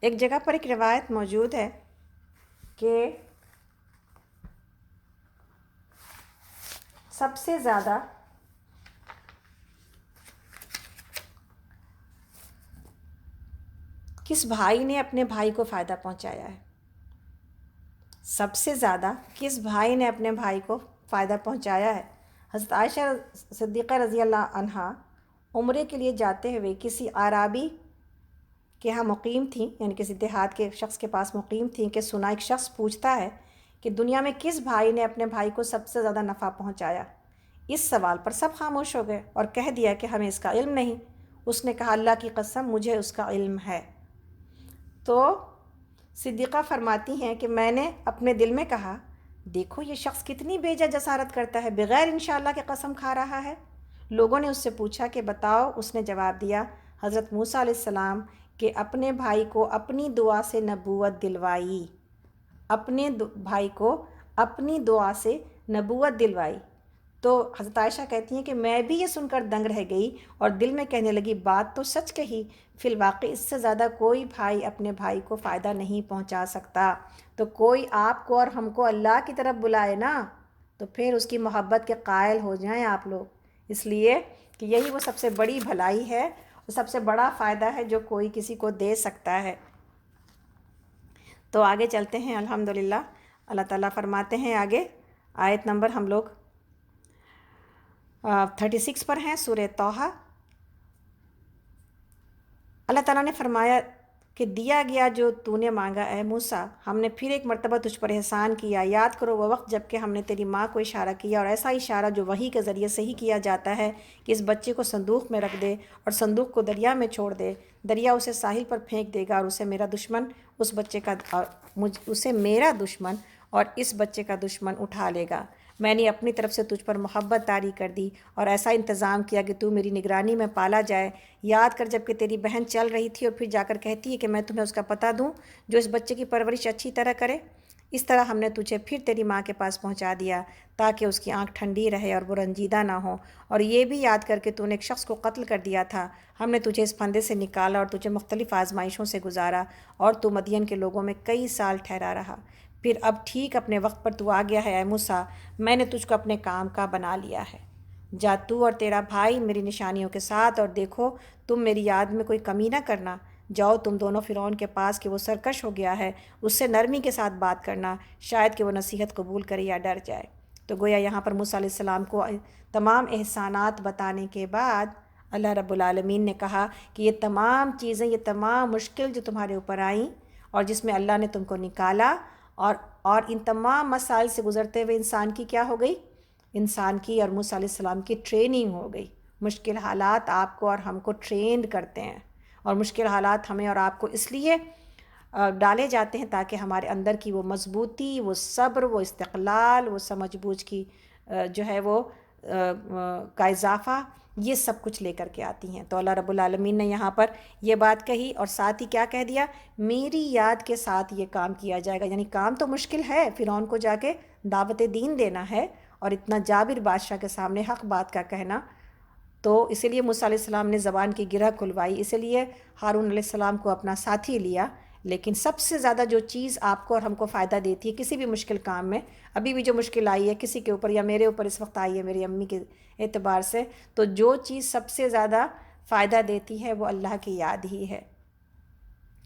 ایک جگہ پر ایک روایت موجود ہے کہ سب سے زیادہ کس بھائی نے اپنے بھائی کو فائدہ پہنچایا ہے، سب سے زیادہ کس بھائی نے اپنے بھائی کو فائدہ پہنچایا ہے۔ حضرت عائشہ صدیقہ رضی اللہ عنہا عمرے کے لیے جاتے ہوئے کسی اعرابی کے ہاں مقیم تھیں، یعنی کسی دیہات کے شخص کے پاس مقیم تھیں کہ سنا ایک شخص پوچھتا ہے کہ دنیا میں کس بھائی نے اپنے بھائی کو سب سے زیادہ نفع پہنچایا۔ اس سوال پر سب خاموش ہو گئے اور کہہ دیا کہ ہمیں اس کا علم نہیں۔ اس نے کہا اللہ کی قسم مجھے اس کا علم ہے۔ تو صدیقہ فرماتی ہیں کہ میں نے اپنے دل میں کہا دیکھو یہ شخص کتنی بے جا جسارت کرتا ہے، بغیر انشاءاللہ کے قسم کھا رہا ہے۔ لوگوں نے اس سے پوچھا کہ بتاؤ، اس نے جواب دیا حضرت موسیٰ علیہ السلام کہ اپنے بھائی کو اپنی دعا سے نبوت دلوائی، اپنے بھائی کو اپنی دعا سے نبوت دلوائی۔ تو حضرت عائشہ کہتی ہیں کہ میں بھی یہ سن کر دنگ رہ گئی اور دل میں کہنے لگی بات تو سچ کہی، فی الواقع اس سے زیادہ کوئی بھائی اپنے بھائی کو فائدہ نہیں پہنچا سکتا۔ تو کوئی آپ کو اور ہم کو اللہ کی طرف بلائے نا تو پھر اس کی محبت کے قائل ہو جائیں آپ لوگ، اس لیے کہ یہی وہ سب سے بڑی بھلائی ہے، وہ سب سے بڑا فائدہ ہے جو کوئی کسی کو دے سکتا ہے۔ تو آگے چلتے ہیں الحمدللہ۔ اللہ تعالیٰ فرماتے ہیں آگے، آیت نمبر ہم لوگ 36 پر ہیں، سورہ طٰہٰ۔ اللہ تعالیٰ نے فرمایا کہ دیا گیا جو تو نے مانگا اے موسیٰ، ہم نے پھر ایک مرتبہ تجھ پر احسان کیا۔ یاد کرو وہ وقت جب کہ ہم نے تیری ماں کو اشارہ کیا، اور ایسا اشارہ جو وحی کے ذریعے سے ہی کیا جاتا ہے کہ اس بچے کو صندوق میں رکھ دے اور صندوق کو دریا میں چھوڑ دے، دریا اسے ساحل پر پھینک دے گا اور اسے میرا دشمن اور اس بچے کا دشمن اٹھا لے گا۔ میں نے اپنی طرف سے تجھ پر محبت طاری کر دی اور ایسا انتظام کیا کہ تو میری نگرانی میں پالا جائے۔ یاد کر جب کہ تیری بہن چل رہی تھی اور پھر جا کر کہتی ہے کہ میں تمہیں اس کا پتہ دوں جو اس بچے کی پرورش اچھی طرح کرے۔ اس طرح ہم نے تجھے پھر تیری ماں کے پاس پہنچا دیا تاکہ اس کی آنکھ ٹھنڈی رہے اور وہ رنجیدہ نہ ہو۔ اور یہ بھی یاد کر کے تو نے ایک شخص کو قتل کر دیا تھا، ہم نے تجھے اس پھندے سے نکالا اور تجھے مختلف آزمائشوں سے گزارا اور تو مدین کے لوگوں میں کئی سال ٹھہرا رہا۔ پھر اب ٹھیک اپنے وقت پر تو آ گیا ہے اے موسیٰ، میں نے تجھ کو اپنے کام کا بنا لیا ہے۔ جا تو اور تیرا بھائی میری نشانیوں کے ساتھ، اور دیکھو تم میری یاد میں کوئی کمی نہ کرنا۔ جاؤ تم دونوں فرعون کے پاس کہ وہ سرکش ہو گیا ہے، اس سے نرمی کے ساتھ بات کرنا، شاید کہ وہ نصیحت قبول کرے یا ڈر جائے۔ تو گویا یہاں پر موسیٰ علیہ السلام کو تمام احسانات بتانے کے بعد اللہ رب العالمین نے کہا کہ یہ تمام چیزیں، یہ تمام مشکل جو تمہارے اوپر آئیں اور جس میں اللہ نے تم کو نکالا، اور ان تمام مسائل سے گزرتے ہوئے انسان کی کیا ہو گئی؟ انسان کی اور موسیٰ علیہ السلام کی ٹریننگ ہو گئی۔ مشکل حالات آپ کو اور ہم کو ٹرینڈ کرتے ہیں، اور مشکل حالات ہمیں اور آپ کو اس لیے ڈالے جاتے ہیں تاکہ ہمارے اندر کی وہ مضبوطی، وہ صبر، وہ استقلال، وہ سمجھ بوجھ کی جو ہے وہ کا اضافہ، یہ سب کچھ لے کر کے آتی ہیں۔ تو اللہ رب العالمین نے یہاں پر یہ بات کہی اور ساتھ ہی کیا کہہ دیا؟ میری یاد کے ساتھ یہ کام کیا جائے گا۔ یعنی کام تو مشکل ہے، فرعون کو جا کے دعوت دین دینا ہے اور اتنا جابر بادشاہ کے سامنے حق بات کا کہنا۔ تو اسی لیے موسیٰ علیہ السلام نے زبان کی گرہ کھلوائی، اسی لیے ہارون علیہ السلام کو اپنا ساتھی لیا۔ لیکن سب سے زیادہ جو چیز آپ کو اور ہم کو فائدہ دیتی ہے کسی بھی مشکل کام میں، ابھی بھی جو مشکل آئی ہے کسی کے اوپر یا میرے اوپر اس وقت آئی ہے میری امی کے اعتبار سے، تو جو چیز سب سے زیادہ فائدہ دیتی ہے وہ اللہ کی یاد ہی ہے،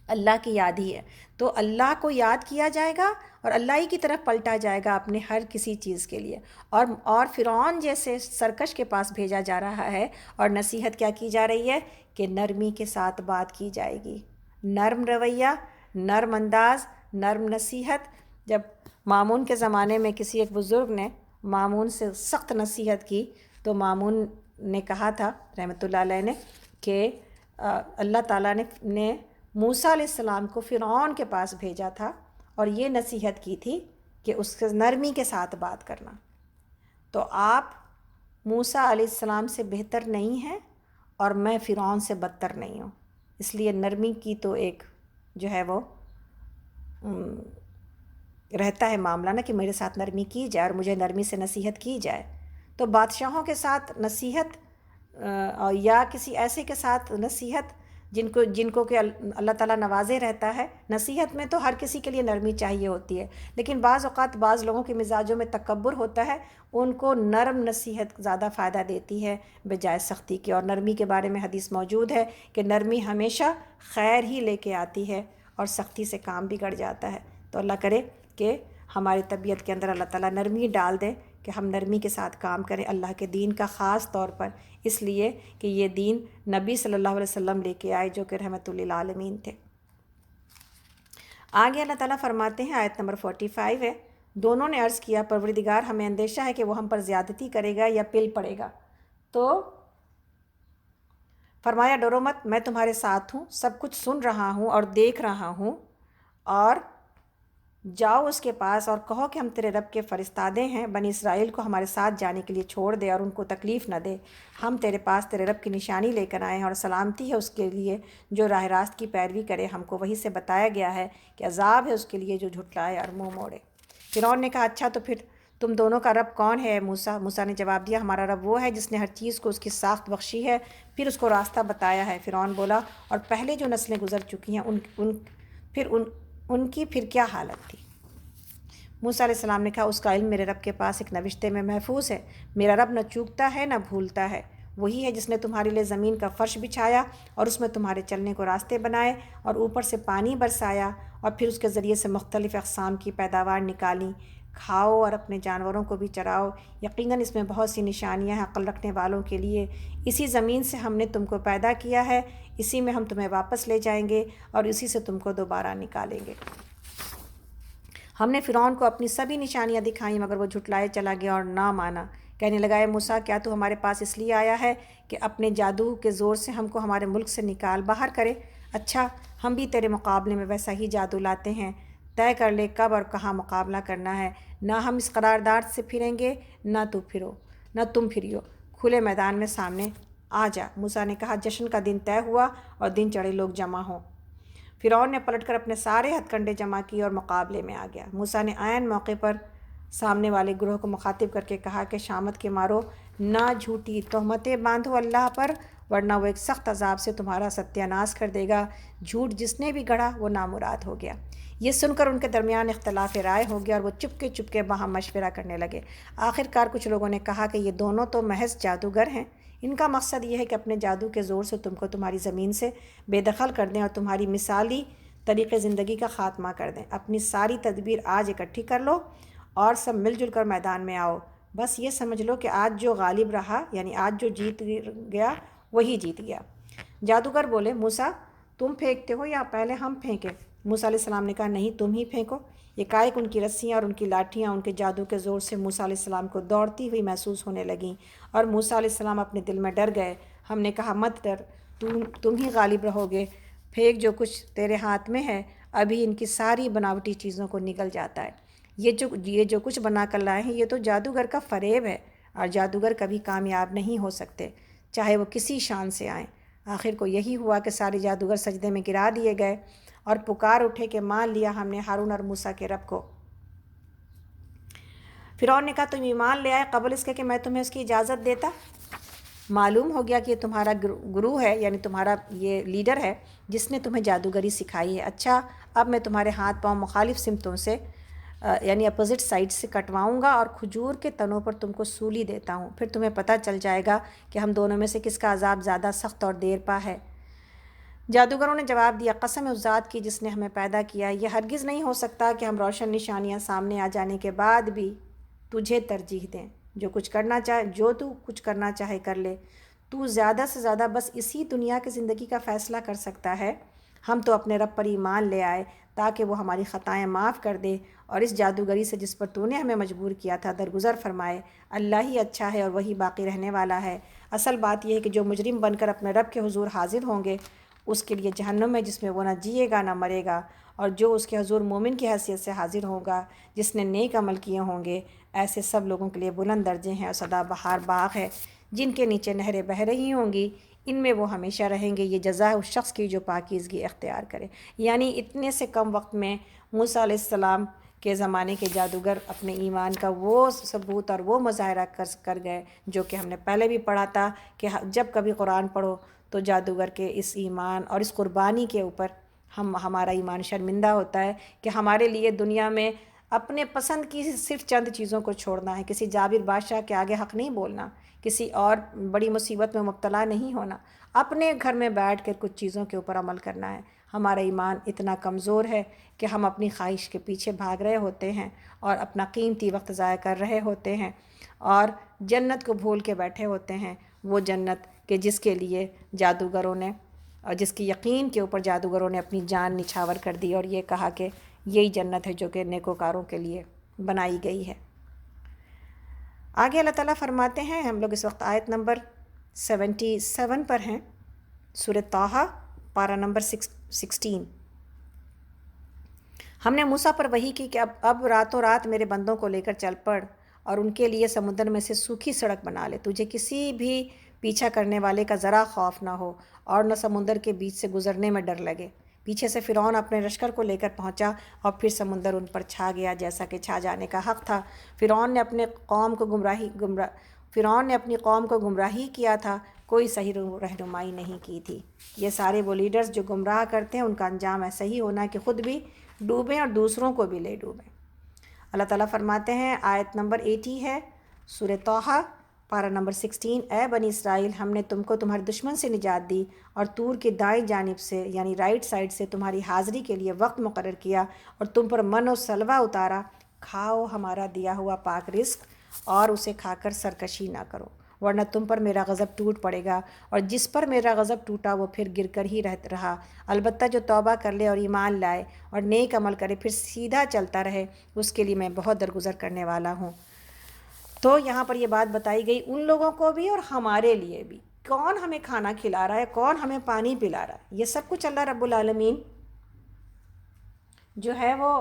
اللہ کی یاد ہی ہے۔ تو اللہ کو یاد کیا جائے گا اور اللہ ہی کی طرف پلٹا جائے گا اپنے ہر کسی چیز کے لیے۔ اور فرعون جیسے سرکش کے پاس بھیجا جا رہا ہے اور نصیحت کیا کی جا رہی ہے کہ نرمی کے ساتھ بات کی جائے گی، نرم رویہ، نرم انداز، نرم نصیحت۔ جب مامون کے زمانے میں کسی ایک بزرگ نے مامون سے سخت نصیحت کی تو مامون نے کہا تھا رحمۃ اللہ علیہ نے کہ اللہ تعالیٰ نے موسیٰ علیہ السلام کو فرعون کے پاس بھیجا تھا اور یہ نصیحت کی تھی کہ اس سے نرمی کے ساتھ بات کرنا۔ تو آپ موسیٰ علیہ السلام سے بہتر نہیں ہیں اور میں فرعون سے بدتر نہیں ہوں، اس لیے نرمی کی تو ایک جو ہے وہ رہتا ہے معاملہ نا کہ میرے ساتھ نرمی کی جائے اور مجھے نرمی سے نصیحت کی جائے۔ تو بادشاہوں کے ساتھ نصیحت یا کسی ایسے کے ساتھ نصیحت جن کو کہ اللہ تعالیٰ نوازے رہتا ہے۔ نصیحت میں تو ہر کسی کے لیے نرمی چاہیے ہوتی ہے، لیکن بعض اوقات بعض لوگوں کے مزاجوں میں تکبر ہوتا ہے، ان کو نرم نصیحت زیادہ فائدہ دیتی ہے بجائے سختی کے۔ اور نرمی کے بارے میں حدیث موجود ہے کہ نرمی ہمیشہ خیر ہی لے کے آتی ہے اور سختی سے کام بگڑ جاتا ہے۔ تو اللہ کرے کہ ہماری طبیعت کے اندر اللہ تعالیٰ نرمی ڈال دے کہ ہم نرمی کے ساتھ کام کریں اللہ کے دین کا، خاص طور پر اس لیے کہ یہ دین نبی صلی اللہ علیہ وسلم لے کے آئے جو کہ رحمت للعالمین تھے۔ آگے اللہ تعالیٰ فرماتے ہیں، آیت نمبر 45 ہے، دونوں نے عرض کیا پروردگار ہمیں اندیشہ ہے کہ وہ ہم پر زیادتی کرے گا یا پل پڑے گا، تو فرمایا ڈرو مت، میں تمہارے ساتھ ہوں، سب کچھ سن رہا ہوں اور دیکھ رہا ہوں، اور جاؤ اس کے پاس اور کہو کہ ہم تیرے رب کے فرستادے ہیں، بنی اسرائیل کو ہمارے ساتھ جانے کے لیے چھوڑ دے اور ان کو تکلیف نہ دے، ہم تیرے پاس تیرے رب کی نشانی لے کر آئے ہیں، اور سلامتی ہے اس کے لیے جو راہ راست کی پیروی کرے۔ ہم کو وہی سے بتایا گیا ہے کہ عذاب ہے اس کے لیے جو جھٹلائے اور منہ موڑے۔ فرعون نے کہا اچھا تو پھر تم دونوں کا رب کون ہے موسیٰ؟ موسیٰ نے جواب دیا ہمارا رب وہ ہے جس نے ہر چیز کو اس کی ساخت بخشی ہے، پھر اس کو راستہ بتایا ہے۔ فرعون بولا اور پہلے جو نسلیں گزر چکی ہیں ان کی پھر کیا حالت تھی؟ موسیٰ علیہ السلام نے کہا اس کا علم میرے رب کے پاس ایک نوشتے میں محفوظ ہے، میرا رب نہ چوکتا ہے نہ بھولتا ہے، وہی ہے جس نے تمہارے لیے زمین کا فرش بچھایا اور اس میں تمہارے چلنے کو راستے بنائے اور اوپر سے پانی برسایا اور پھر اس کے ذریعے سے مختلف اقسام کی پیداوار نکالی، کھاؤ اور اپنے جانوروں کو بھی چراؤ، یقیناً اس میں بہت سی نشانیاں ہیں عقل رکھنے والوں کے لیے۔ اسی زمین سے ہم نے تم کو پیدا کیا ہے، اسی میں ہم تمہیں واپس لے جائیں گے اور اسی سے تم کو دوبارہ نکالیں گے۔ ہم نے فرعون کو اپنی سبھی نشانیاں دکھائیں مگر وہ جھٹلائے چلا گیا اور نہ مانا۔ کہنے لگا اے موسیٰ کیا تو ہمارے پاس اس لیے آیا ہے کہ اپنے جادو کے زور سے ہم کو ہمارے ملک سے نکال باہر کرے؟ اچھا ہم بھی تیرے مقابلے میں ویسا ہی جادو لاتے ہیں، طے کر لے کب اور کہاں مقابلہ کرنا ہے، نہ ہم اس قرارداد سے پھریں گے نہ تم پھریو، کھلے میدان میں سامنے آ جا۔ موسیٰ نے کہا جشن کا دن طے ہوا اور دن چڑھے لوگ جمع ہوں۔ فرعون نے پلٹ کر اپنے سارے ہتھ کنڈے جمع کیے اور مقابلے میں آ گیا۔ موسیٰ نے عین موقع پر سامنے والے گروہ کو مخاطب کر کے کہا کہ شامت کے مارو، نہ جھوٹی تہمتیں باندھو اللہ پر، ورنہ وہ ایک سخت عذاب سے تمہارا ستیہ ناش کر دے گا۔ جھوٹ جس نے بھی گڑھا وہ نامراد ہو گیا۔ یہ سن کر ان کے درمیان اختلاف رائے ہو گیا اور وہ چپکے باہم مشورہ کرنے لگے۔ آخرکار کچھ لوگوں نے کہا کہ یہ دونوں تو محض جادوگر ہیں، ان کا مقصد یہ ہے کہ اپنے جادو کے زور سے تم کو تمہاری زمین سے بے دخل کر دیں اور تمہاری مثالی طریقے زندگی کا خاتمہ کر دیں۔ اپنی ساری تدبیر آج اکٹھی کر لو اور سب مل جل کر میدان میں آؤ، بس یہ سمجھ لو کہ آج جو غالب رہا یعنی آج جو جیت گیا وہی جیت گیا۔ جادوگر بولے موسیٰ تم پھینکتے ہو یا پہلے ہم پھینکیں؟ موسیٰ علیہ السلام نے کہا نہیں تم ہی پھینکو۔ یکایک ان کی رسیاں اور ان کی لاٹھیاں ان کے جادو کے زور سے موسیٰ علیہ السلام کو دوڑتی ہوئی محسوس ہونے لگیں اور موسیٰ علیہ السلام اپنے دل میں ڈر گئے۔ ہم نے کہا مت ڈر، تم ہی غالب رہو گے، پھینک جو کچھ تیرے ہاتھ میں ہے، ابھی ان کی ساری بناوٹی چیزوں کو نگل جاتا ہے۔ یہ جو کچھ بنا کر لائے ہیں یہ تو جادوگر کا فریب ہے، اور جادوگر کبھی کامیاب نہیں ہو سکتے چاہے وہ کسی شان سے آئیں۔ آخر کو یہی ہوا کہ سارے جادوگر سجدے میں گرا دیے گئے اور پکار اٹھے کہ مان لیا ہم نے ہارون اور موسیٰ کے رب کو۔ فرعون نے کہا تم ایمان لے آئے قبل اس کے کہ میں تمہیں اس کی اجازت دیتا؟ معلوم ہو گیا کہ یہ تمہارا گروہ ہے، یعنی تمہارا یہ لیڈر ہے جس نے تمہیں جادوگری سکھائی ہے۔ اچھا اب میں تمہارے ہاتھ پاؤں مخالف سمتوں سے یعنی اپوزٹ سائڈ سے کٹواؤں گا اور کھجور کے تنوں پر تم کو سولی دیتا ہوں، پھر تمہیں پتہ چل جائے گا کہ ہم دونوں میں سے کس کا عذاب زیادہ سخت اور دیر پا ہے۔ جادوگروں نے جواب دیا قسم اس ذات کی جس نے ہمیں پیدا کیا، یہ ہرگز نہیں ہو سکتا کہ ہم روشن نشانیاں سامنے آ جانے کے بعد بھی تجھے ترجیح دیں۔ جو تو کچھ کرنا چاہے کر لے، تو زیادہ سے زیادہ بس اسی دنیا کی زندگی کا فیصلہ کر سکتا ہے۔ ہم تو اپنے رب پر ایمان لے آئے تاکہ وہ ہماری خطائیں معاف کر دے اور اس جادوگری سے جس پر تو نے ہمیں مجبور کیا تھا درگزر فرمائے۔ اللہ ہی اچھا ہے اور وہی باقی رہنے والا ہے۔ اصل بات یہ ہے کہ جو مجرم بن کر اپنے رب کے حضور حاضر ہوں گے اس کے لیے جہنم ہے جس میں وہ نہ جیے گا نہ مرے گا، اور جو اس کے حضور مومن کی حیثیت سے حاضر ہوگا جس نے نیک عمل کیے ہوں گے، ایسے سب لوگوں کے لیے بلند درجے ہیں اور سدا بہار باغ ہے جن کے نیچے نہریں بہہ رہی ہوں گی، ان میں وہ ہمیشہ رہیں گے۔ یہ جزا اس شخص کی جو پاکیزگی اختیار کرے۔ یعنی اتنے سے کم وقت میں موسیٰ علیہ السلام کہ زمانے کے جادوگر اپنے ایمان کا وہ ثبوت اور وہ مظاہرہ کر گئے جو کہ ہم نے پہلے بھی پڑھا تھا کہ جب کبھی قرآن پڑھو تو جادوگر کے اس ایمان اور اس قربانی کے اوپر ہمارا ایمان شرمندہ ہوتا ہے کہ ہمارے لیے دنیا میں اپنے پسند کی صرف چند چیزوں کو چھوڑنا ہے، کسی جابر بادشاہ کے آگے حق نہیں بولنا، کسی اور بڑی مصیبت میں مبتلا نہیں ہونا، اپنے گھر میں بیٹھ کر کچھ چیزوں کے اوپر عمل کرنا ہے۔ ہمارا ایمان اتنا کمزور ہے کہ ہم اپنی خواہش کے پیچھے بھاگ رہے ہوتے ہیں اور اپنا قیمتی وقت ضائع کر رہے ہوتے ہیں اور جنت کو بھول کے بیٹھے ہوتے ہیں، وہ جنت کہ جس کے لیے جادوگروں نے اور جس کی یقین کے اوپر جادوگروں نے اپنی جان نچھاور کر دی اور یہ کہا کہ یہی جنت ہے جو کہ نیکوکاروں کے لیے بنائی گئی ہے۔ آگے اللہ تعالیٰ فرماتے ہیں، ہم لوگ اس وقت آیت نمبر 77 پر ہیں، سورہ طٰہٰ پارہ نمبر 16۔ ہم نے موسیٰ پر وحی کی کہ اب راتوں رات میرے بندوں کو لے کر چل پڑ اور ان کے لیے سمندر میں سے سوکھی سڑک بنا لے، تجھے کسی بھی پیچھا کرنے والے کا ذرا خوف نہ ہو اور نہ سمندر کے بیچ سے گزرنے میں ڈر لگے۔ پیچھے سے فرعون اپنے لشکر کو لے کر پہنچا اور پھر سمندر ان پر چھا گیا جیسا کہ چھا جانے کا حق تھا۔ فرعون نے اپنی قوم کو گمراہی کیا تھا، کوئی صحیح رہنمائی نہیں کی تھی۔ یہ سارے وہ لیڈرز جو گمراہ کرتے ہیں ان کا انجام ایسا ہی ہونا کہ خود بھی ڈوبیں اور دوسروں کو بھی لے ڈوبیں۔ اللہ تعالیٰ فرماتے ہیں، آیت نمبر 80 ہے، سورہ طٰہٰ پارہ نمبر 16۔ اے بنی اسرائیل، ہم نے تم کو تمہارے دشمن سے نجات دی اور طور کی دائیں جانب سے یعنی رائٹ سائڈ سے تمہاری حاضری کے لیے وقت مقرر کیا اور تم پر من و سلوہ اتارا، کھاؤ ہمارا دیا ہوا پاک رزق اور اسے کھا کر سرکشی نہ کرو، ورنہ تم پر میرا غضب ٹوٹ پڑے گا، اور جس پر میرا غضب ٹوٹا وہ پھر گر کر ہی رہا، البتہ جو توبہ کر لے اور ایمان لائے اور نیک عمل کرے پھر سیدھا چلتا رہے، اس کے لیے میں بہت درگزر کرنے والا ہوں۔ تو یہاں پر یہ بات بتائی گئی ان لوگوں کو بھی اور ہمارے لیے بھی، کون ہمیں کھانا کھلا رہا ہے، کون ہمیں پانی پلا رہا ہے، یہ سب کچھ اللہ رب العالمین جو ہے وہ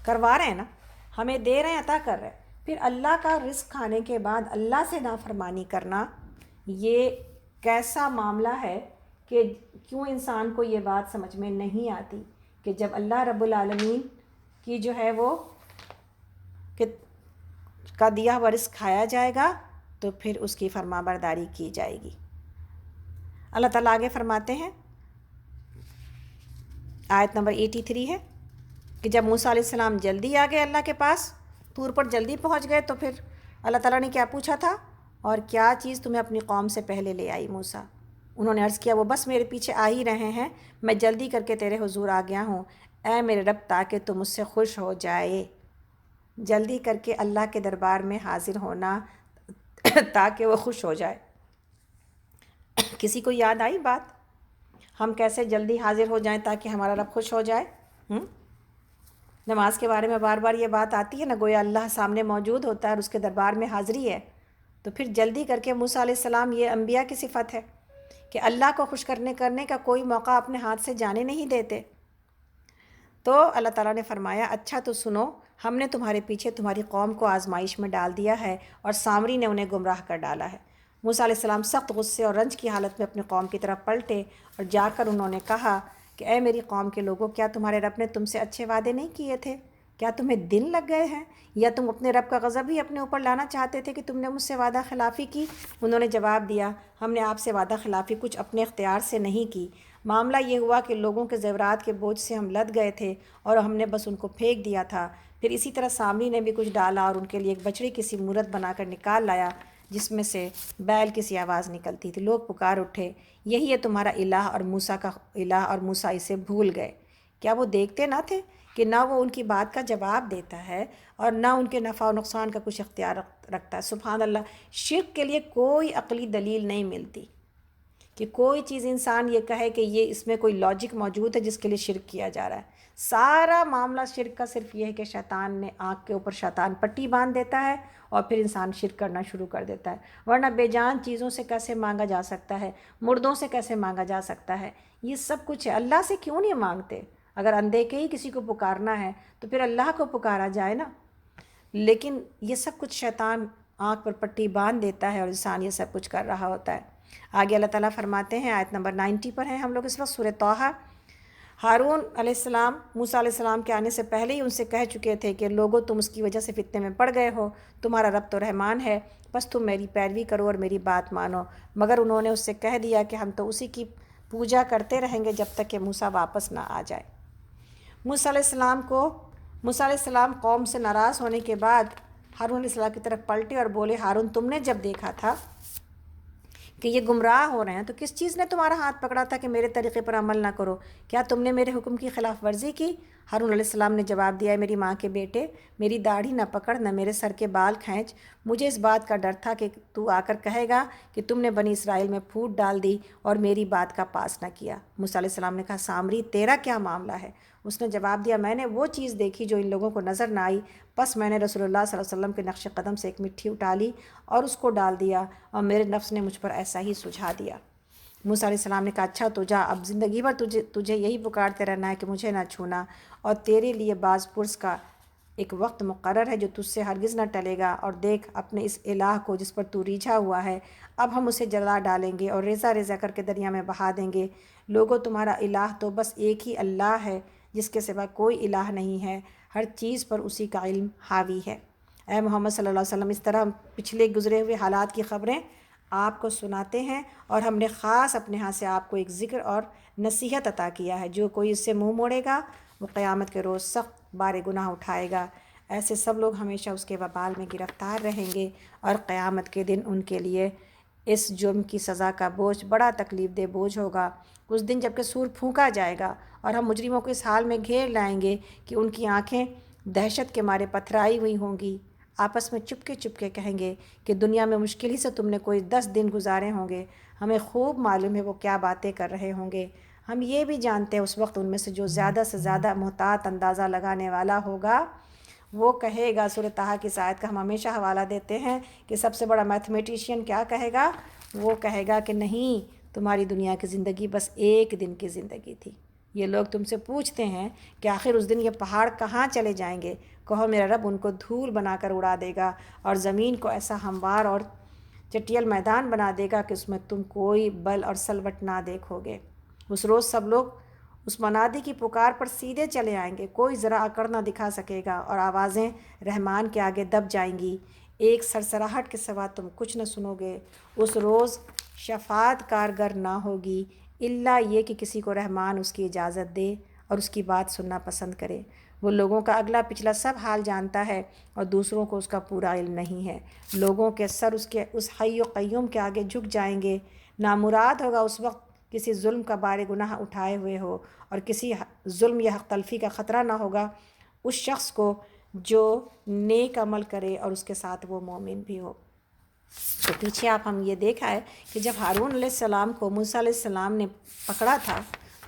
کروا رہے ہیں نا، ہمیں دے رہے ہیں، عطا کر رہے ہیں۔ پھر اللہ کا رزق کھانے کے بعد اللہ سے نافرمانی کرنا، یہ کیسا معاملہ ہے کہ کیوں انسان کو یہ بات سمجھ میں نہیں آتی کہ جب اللہ رب العالمین کی جو ہے وہ کا دیا ہوا رزق کھایا جائے گا تو پھر اس کی فرما برداری کی جائے گی۔ اللہ تعالیٰ آگے فرماتے ہیں، آیت نمبر 83 ہے کہ جب موسیٰ علیہ السلام جلدی آ گئے اللہ کے پاس، طور پر جلدی پہنچ گئے، تو پھر اللہ تعالیٰ نے کیا پوچھا تھا، اور کیا چیز تمہیں اپنی قوم سے پہلے لے آئی موسیٰ؟ انہوں نے عرض کیا، وہ بس میرے پیچھے آ ہی رہے ہیں، میں جلدی کر کے تیرے حضور آ گیا ہوں، اے میرے رب تاکہ تم مجھ سے خوش ہو جائے۔ جلدی کر کے اللہ کے دربار میں حاضر ہونا تاکہ وہ خوش ہو جائے۔ کسی کو یاد آئی بات، ہم کیسے جلدی حاضر ہو جائیں تاکہ ہمارا رب خوش ہو جائے؟ نماز کے بارے میں بار بار یہ بات آتی ہے نا، گویا اللہ سامنے موجود ہوتا ہے اور اس کے دربار میں حاضری ہے، تو پھر جلدی کر کے موسیٰ علیہ السلام، یہ انبیاء کی صفت ہے کہ اللہ کو خوش کرنے کا کوئی موقع اپنے ہاتھ سے جانے نہیں دیتے۔ تو اللہ تعالیٰ نے فرمایا، اچھا تو سنو، ہم نے تمہارے پیچھے تمہاری قوم کو آزمائش میں ڈال دیا ہے اور سامری نے انہیں گمراہ کر ڈالا ہے۔ موسیٰ علیہ السلام سخت غصے اور رنج کی حالت میں اپنی قوم کی طرف پلٹے اور جا کر انہوں نے کہا کہ اے میری قوم کے لوگوں، کیا تمہارے رب نے تم سے اچھے وعدے نہیں کیے تھے؟ کیا تمہیں دن لگ گئے ہیں، یا تم اپنے رب کا غضب ہی اپنے اوپر لانا چاہتے تھے کہ تم نے مجھ سے وعدہ خلافی کی؟ انہوں نے جواب دیا، ہم نے آپ سے وعدہ خلافی کچھ اپنے اختیار سے نہیں کی، معاملہ یہ ہوا کہ لوگوں کے زیورات کے بوجھ سے ہم لد گئے تھے اور ہم نے بس ان کو پھینک دیا تھا۔ پھر اسی طرح سامری نے بھی کچھ ڈالا اور ان کے لیے ایک بچڑی کسی مورت بنا کر نکال لایا جس میں سے بیل کسی آواز نکلتی تھی۔ لوگ پکار اٹھے، یہی ہے تمہارا الہ اور موسیٰ کا الہ، اور موسیٰ اسے بھول گئے۔ کیا وہ دیکھتے نہ تھے کہ نہ وہ ان کی بات کا جواب دیتا ہے اور نہ ان کے نفع و نقصان کا کچھ اختیار رکھتا ہے؟ سبحان اللہ، شرک کے لیے کوئی عقلی دلیل نہیں ملتی کہ کوئی چیز انسان یہ کہے کہ یہ اس میں کوئی لاجک موجود ہے جس کے لیے شرک کیا جا رہا ہے۔ سارا معاملہ شرک کا صرف یہ ہے کہ شیطان نے آنکھ کے اوپر شیطان پٹی باندھ دیتا ہے اور پھر انسان شرک کرنا شروع کر دیتا ہے، ورنہ بے جان چیزوں سے کیسے مانگا جا سکتا ہے، مردوں سے کیسے مانگا جا سکتا ہے، یہ سب کچھ ہے۔ اللہ سے کیوں نہیں مانگتے؟ اگر اندیکھے ہی کسی کو پکارنا ہے تو پھر اللہ کو پکارا جائے نا، لیکن یہ سب کچھ شیطان آنکھ پر پٹی باندھ دیتا ہے اور انسان یہ سب کچھ کر رہا ہوتا ہے۔ آگے اللہ تعالیٰ فرماتے ہیں، آیت نمبر 90 پر ہیں ہم لوگ اس وقت، سورہ طٰہٰ، ہارون علیہ السلام موسیٰ علیہ السلام کے آنے سے پہلے ہی ان سے کہہ چکے تھے کہ لوگوں تم اس کی وجہ سے فتنے میں پڑ گئے ہو، تمہارا رب تو رحمان ہے، بس تم میری پیروی کرو اور میری بات مانو۔ مگر انہوں نے اس سے کہہ دیا کہ ہم تو اسی کی پوجا کرتے رہیں گے جب تک کہ موسیٰ واپس نہ آ جائے۔ موسیٰ علیہ السلام قوم سے ناراض ہونے کے بعد ہارون علیہ السلام کی طرف پلٹے اور بولے، ہارون تم نے جب دیکھا تھا کہ یہ گمراہ ہو رہے ہیں تو کس چیز نے تمہارا ہاتھ پکڑا تھا کہ میرے طریقے پر عمل نہ کرو؟ کیا تم نے میرے حکم کی خلاف ورزی کی؟ ہارون علیہ السلام نے جواب دیا، میری ماں کے بیٹے، میری داڑھی نہ پکڑ، نہ میرے سر کے بال کھینچ۔ مجھے اس بات کا ڈر تھا کہ تو آ کر کہے گا کہ تم نے بنی اسرائیل میں پھوٹ ڈال دی اور میری بات کا پاس نہ کیا۔ موسیٰ علیہ السلام نے کہا، سامری تیرا کیا معاملہ ہے؟ اس نے جواب دیا، میں نے وہ چیز دیکھی جو ان لوگوں کو نظر نہ آئی، بس میں نے رسول اللہ صلی اللہ علیہ وسلم کے نقش قدم سے ایک مٹھی اٹھا لی اور اس کو ڈال دیا، اور میرے نفس نے مجھ پر ایسا ہی سجھا دیا۔ موسیٰ علیہ السلام نے کہا، اچھا تو جا، اب زندگی بھر تجھے یہی پکارتے رہنا ہے کہ مجھے نہ چھونا، اور تیرے لیے باز پرس کا ایک وقت مقرر ہے جو تجھ سے ہرگز نہ ٹلے گا، اور دیکھ اپنے اس الہ کو جس پر تو ریجھا ہوا ہے، اب ہم اسے جلا ڈالیں گے اور ریزہ ریزہ کر کے دریا میں بہا دیں گے۔ لوگوں تمہارا الہ تو بس ایک ہی اللہ ہے جس کے سوا کوئی الہ نہیں ہے، ہر چیز پر اسی کا علم حاوی ہے۔ اے محمد صلی اللہ علیہ وسلم، اس طرح پچھلے گزرے ہوئے حالات کی خبریں آپ کو سناتے ہیں، اور ہم نے خاص اپنے ہاں سے آپ کو ایک ذکر اور نصیحت عطا کیا ہے۔ جو کوئی اس سے منہ موڑے گا وہ قیامت کے روز سخت بار گناہ اٹھائے گا۔ ایسے سب لوگ ہمیشہ اس کے وبال میں گرفتار رہیں گے، اور قیامت کے دن ان کے لیے اس جرم کی سزا کا بوجھ بڑا تکلیف دہ بوجھ ہوگا۔ اس دن جب کہ سور پھونکا جائے گا اور ہم مجرموں کو اس حال میں گھیر لائیں گے کہ ان کی آنکھیں دہشت کے مارے پتھرائی ہوئی ہوں گی، آپس میں چپ کے کہیں گے کہ دنیا میں مشکل ہی سے تم نے کوئی 10 دن گزارے ہوں گے، ہمیں خوب معلوم ہے وہ کیا باتیں کر رہے ہوں گے۔ ہم یہ بھی جانتے ہیں اس وقت ان میں سے جو زیادہ سے زیادہ محتاط اندازہ لگانے والا ہوگا وہ کہے گا، سورۃ طٰہٰ کی اس آیت کا ہم ہمیشہ حوالہ دیتے ہیں کہ سب سے بڑا میتھمیٹیشین کیا کہے گا؟ وہ کہے گا کہ نہیں، تمہاری دنیا کی زندگی بس ایک دن کی زندگی تھی۔ یہ لوگ تم سے پوچھتے ہیں کہ آخر اس دن یہ پہاڑ کہاں چلے جائیں گے؟ کہو، میرا رب ان کو دھول بنا کر اڑا دے گا اور زمین کو ایسا ہموار اور چٹیل میدان بنا دے گا کہ اس میں تم کوئی بل اور سلوٹ نہ دیکھو گے۔ اس روز سب لوگ اس منادی کی پکار پر سیدھے چلے آئیں گے، کوئی ذرا اکڑ نہ دکھا سکے گا، اور آوازیں رحمان کے آگے دب جائیں گی، ایک سرسراہٹ کے سوا تم کچھ نہ سنو گے۔ اس روز شفاعت کارگر نہ ہوگی الا یہ کہ کسی کو رحمان اس کی اجازت دے اور اس کی بات سننا پسند کرے۔ وہ لوگوں کا اگلا پچھلا سب حال جانتا ہے اور دوسروں کو اس کا پورا علم نہیں ہے۔ لوگوں کے سر اس حی و قیوم کے آگے جھک جائیں گے۔ نامراد ہوگا اس وقت کسی ظلم کا بار گناہ اٹھائے ہوئے ہو، اور کسی ظلم یا حق تلفی کا خطرہ نہ ہوگا اس شخص کو جو نیک عمل کرے اور اس کے ساتھ وہ مومن بھی ہو۔ تو پیچھے ہم یہ دیکھا ہے کہ جب ہارون علیہ السلام کو موسیٰ علیہ السلام نے پکڑا تھا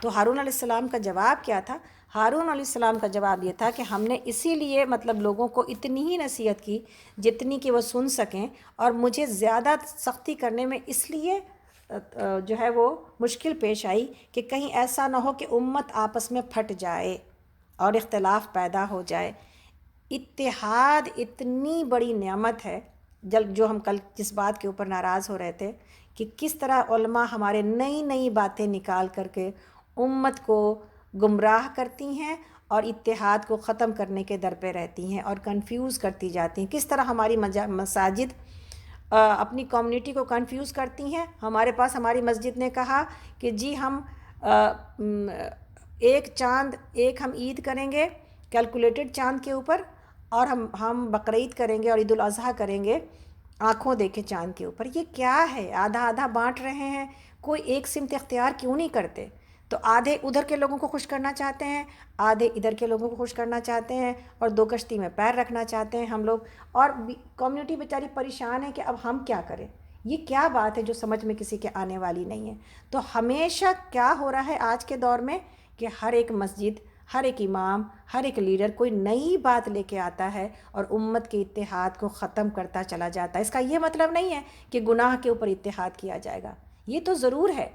تو ہارون علیہ السلام کا جواب کیا تھا؟ ہارون علیہ السلام کا جواب یہ تھا کہ ہم نے اسی لیے لوگوں کو اتنی ہی نصیحت کی جتنی کہ وہ سن سکیں، اور مجھے زیادہ سختی کرنے میں اس لیے جو ہے وہ مشکل پیش آئی کہ کہیں ایسا نہ ہو کہ امت آپس میں پھٹ جائے اور اختلاف پیدا ہو جائے۔ اتحاد اتنی بڑی نعمت ہے، جو ہم کل جس بات کے اوپر ناراض ہو رہے تھے کہ کس طرح علماء ہمارے نئی باتیں نکال کر کے امت کو گمراہ کرتی ہیں اور اتحاد کو ختم کرنے کے در پہ رہتی ہیں اور کنفیوز کرتی جاتی ہیں۔ کس طرح ہماری مساجد اپنی کمیونٹی کو کنفیوز کرتی ہیں۔ ہمارے پاس ہماری مسجد نے کہا کہ جی ہم ایک ہم عید کریں گے کیلکولیٹڈ چاند کے اوپر، اور ہم بقرعید کریں گے اور عید الاضحیٰ کریں گے آنکھوں دیکھے چاند کے اوپر۔ یہ کیا ہے؟ آدھا آدھا بانٹ رہے ہیں، کوئی ایک سمت اختیار کیوں نہیں کرتے؟ تو آدھے ادھر کے لوگوں کو خوش کرنا چاہتے ہیں، آدھے ادھر کے لوگوں کو خوش کرنا چاہتے ہیں، اور دو کشتی میں پیر رکھنا چاہتے ہیں ہم لوگ، اور کمیونٹی بیچاری پریشان ہے کہ اب ہم کیا کریں۔ یہ کیا بات ہے جو سمجھ میں کسی کے آنے والی نہیں ہے؟ تو ہمیشہ کیا ہو رہا ہے آج کے دور میں کہ ہر ایک مسجد، ہر ایک امام، ہر ایک لیڈر کوئی نئی بات لے کے آتا ہے اور امت کے اتحاد کو ختم کرتا چلا جاتا ہے۔ اس کا یہ مطلب نہیں ہے کہ گناہ کے اوپر اتحاد کیا جائے گا، یہ تو ضرور ہے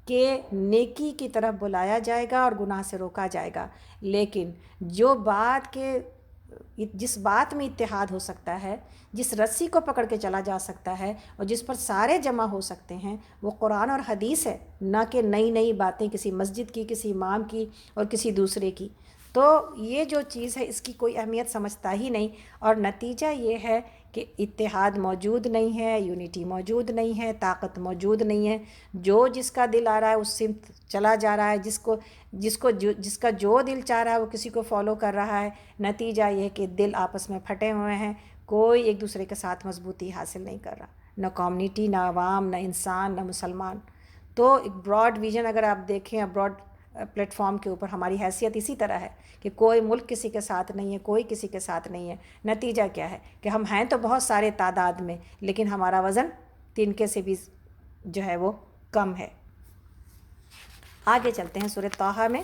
کہ نیکی کی طرف بلایا جائے گا اور گناہ سے روکا جائے گا، لیکن جو بات کے جس بات میں اتحاد ہو سکتا ہے، جس رسی کو پکڑ کے چلا جا سکتا ہے اور جس پر سارے جمع ہو سکتے ہیں، وہ قرآن اور حدیث ہے، نہ کہ نئی نئی باتیں کسی مسجد کی، کسی امام کی اور کسی دوسرے کی۔ تو یہ جو چیز ہے اس کی کوئی اہمیت سمجھتا ہی نہیں، اور نتیجہ یہ ہے کہ اتحاد موجود نہیں ہے، یونٹی موجود نہیں ہے، طاقت موجود نہیں ہے۔ جو جس کا دل آ رہا ہے اس سمت چلا جا رہا ہے، جس کا جو دل چاہ رہا ہے وہ کسی کو فالو کر رہا ہے۔ نتیجہ یہ ہے کہ دل آپس میں پھٹے ہوئے ہیں، کوئی ایک دوسرے کے ساتھ مضبوطی حاصل نہیں کر رہا، نہ کمیونٹی، نہ عوام، نہ انسان، نہ مسلمان۔ تو ایک براڈ ویژن اگر آپ دیکھیں، براڈ پلیٹ فارم کے اوپر ہماری حیثیت اسی طرح ہے کہ کوئی ملک کسی کے ساتھ نہیں ہے، کوئی کسی کے ساتھ نہیں ہے۔ نتیجہ کیا ہے کہ ہم ہیں تو بہت سارے تعداد میں، لیکن ہمارا وزن تنکے سے بھی جو ہے وہ کم ہے۔ آگے چلتے ہیں سورۃ طٰہٰ میں۔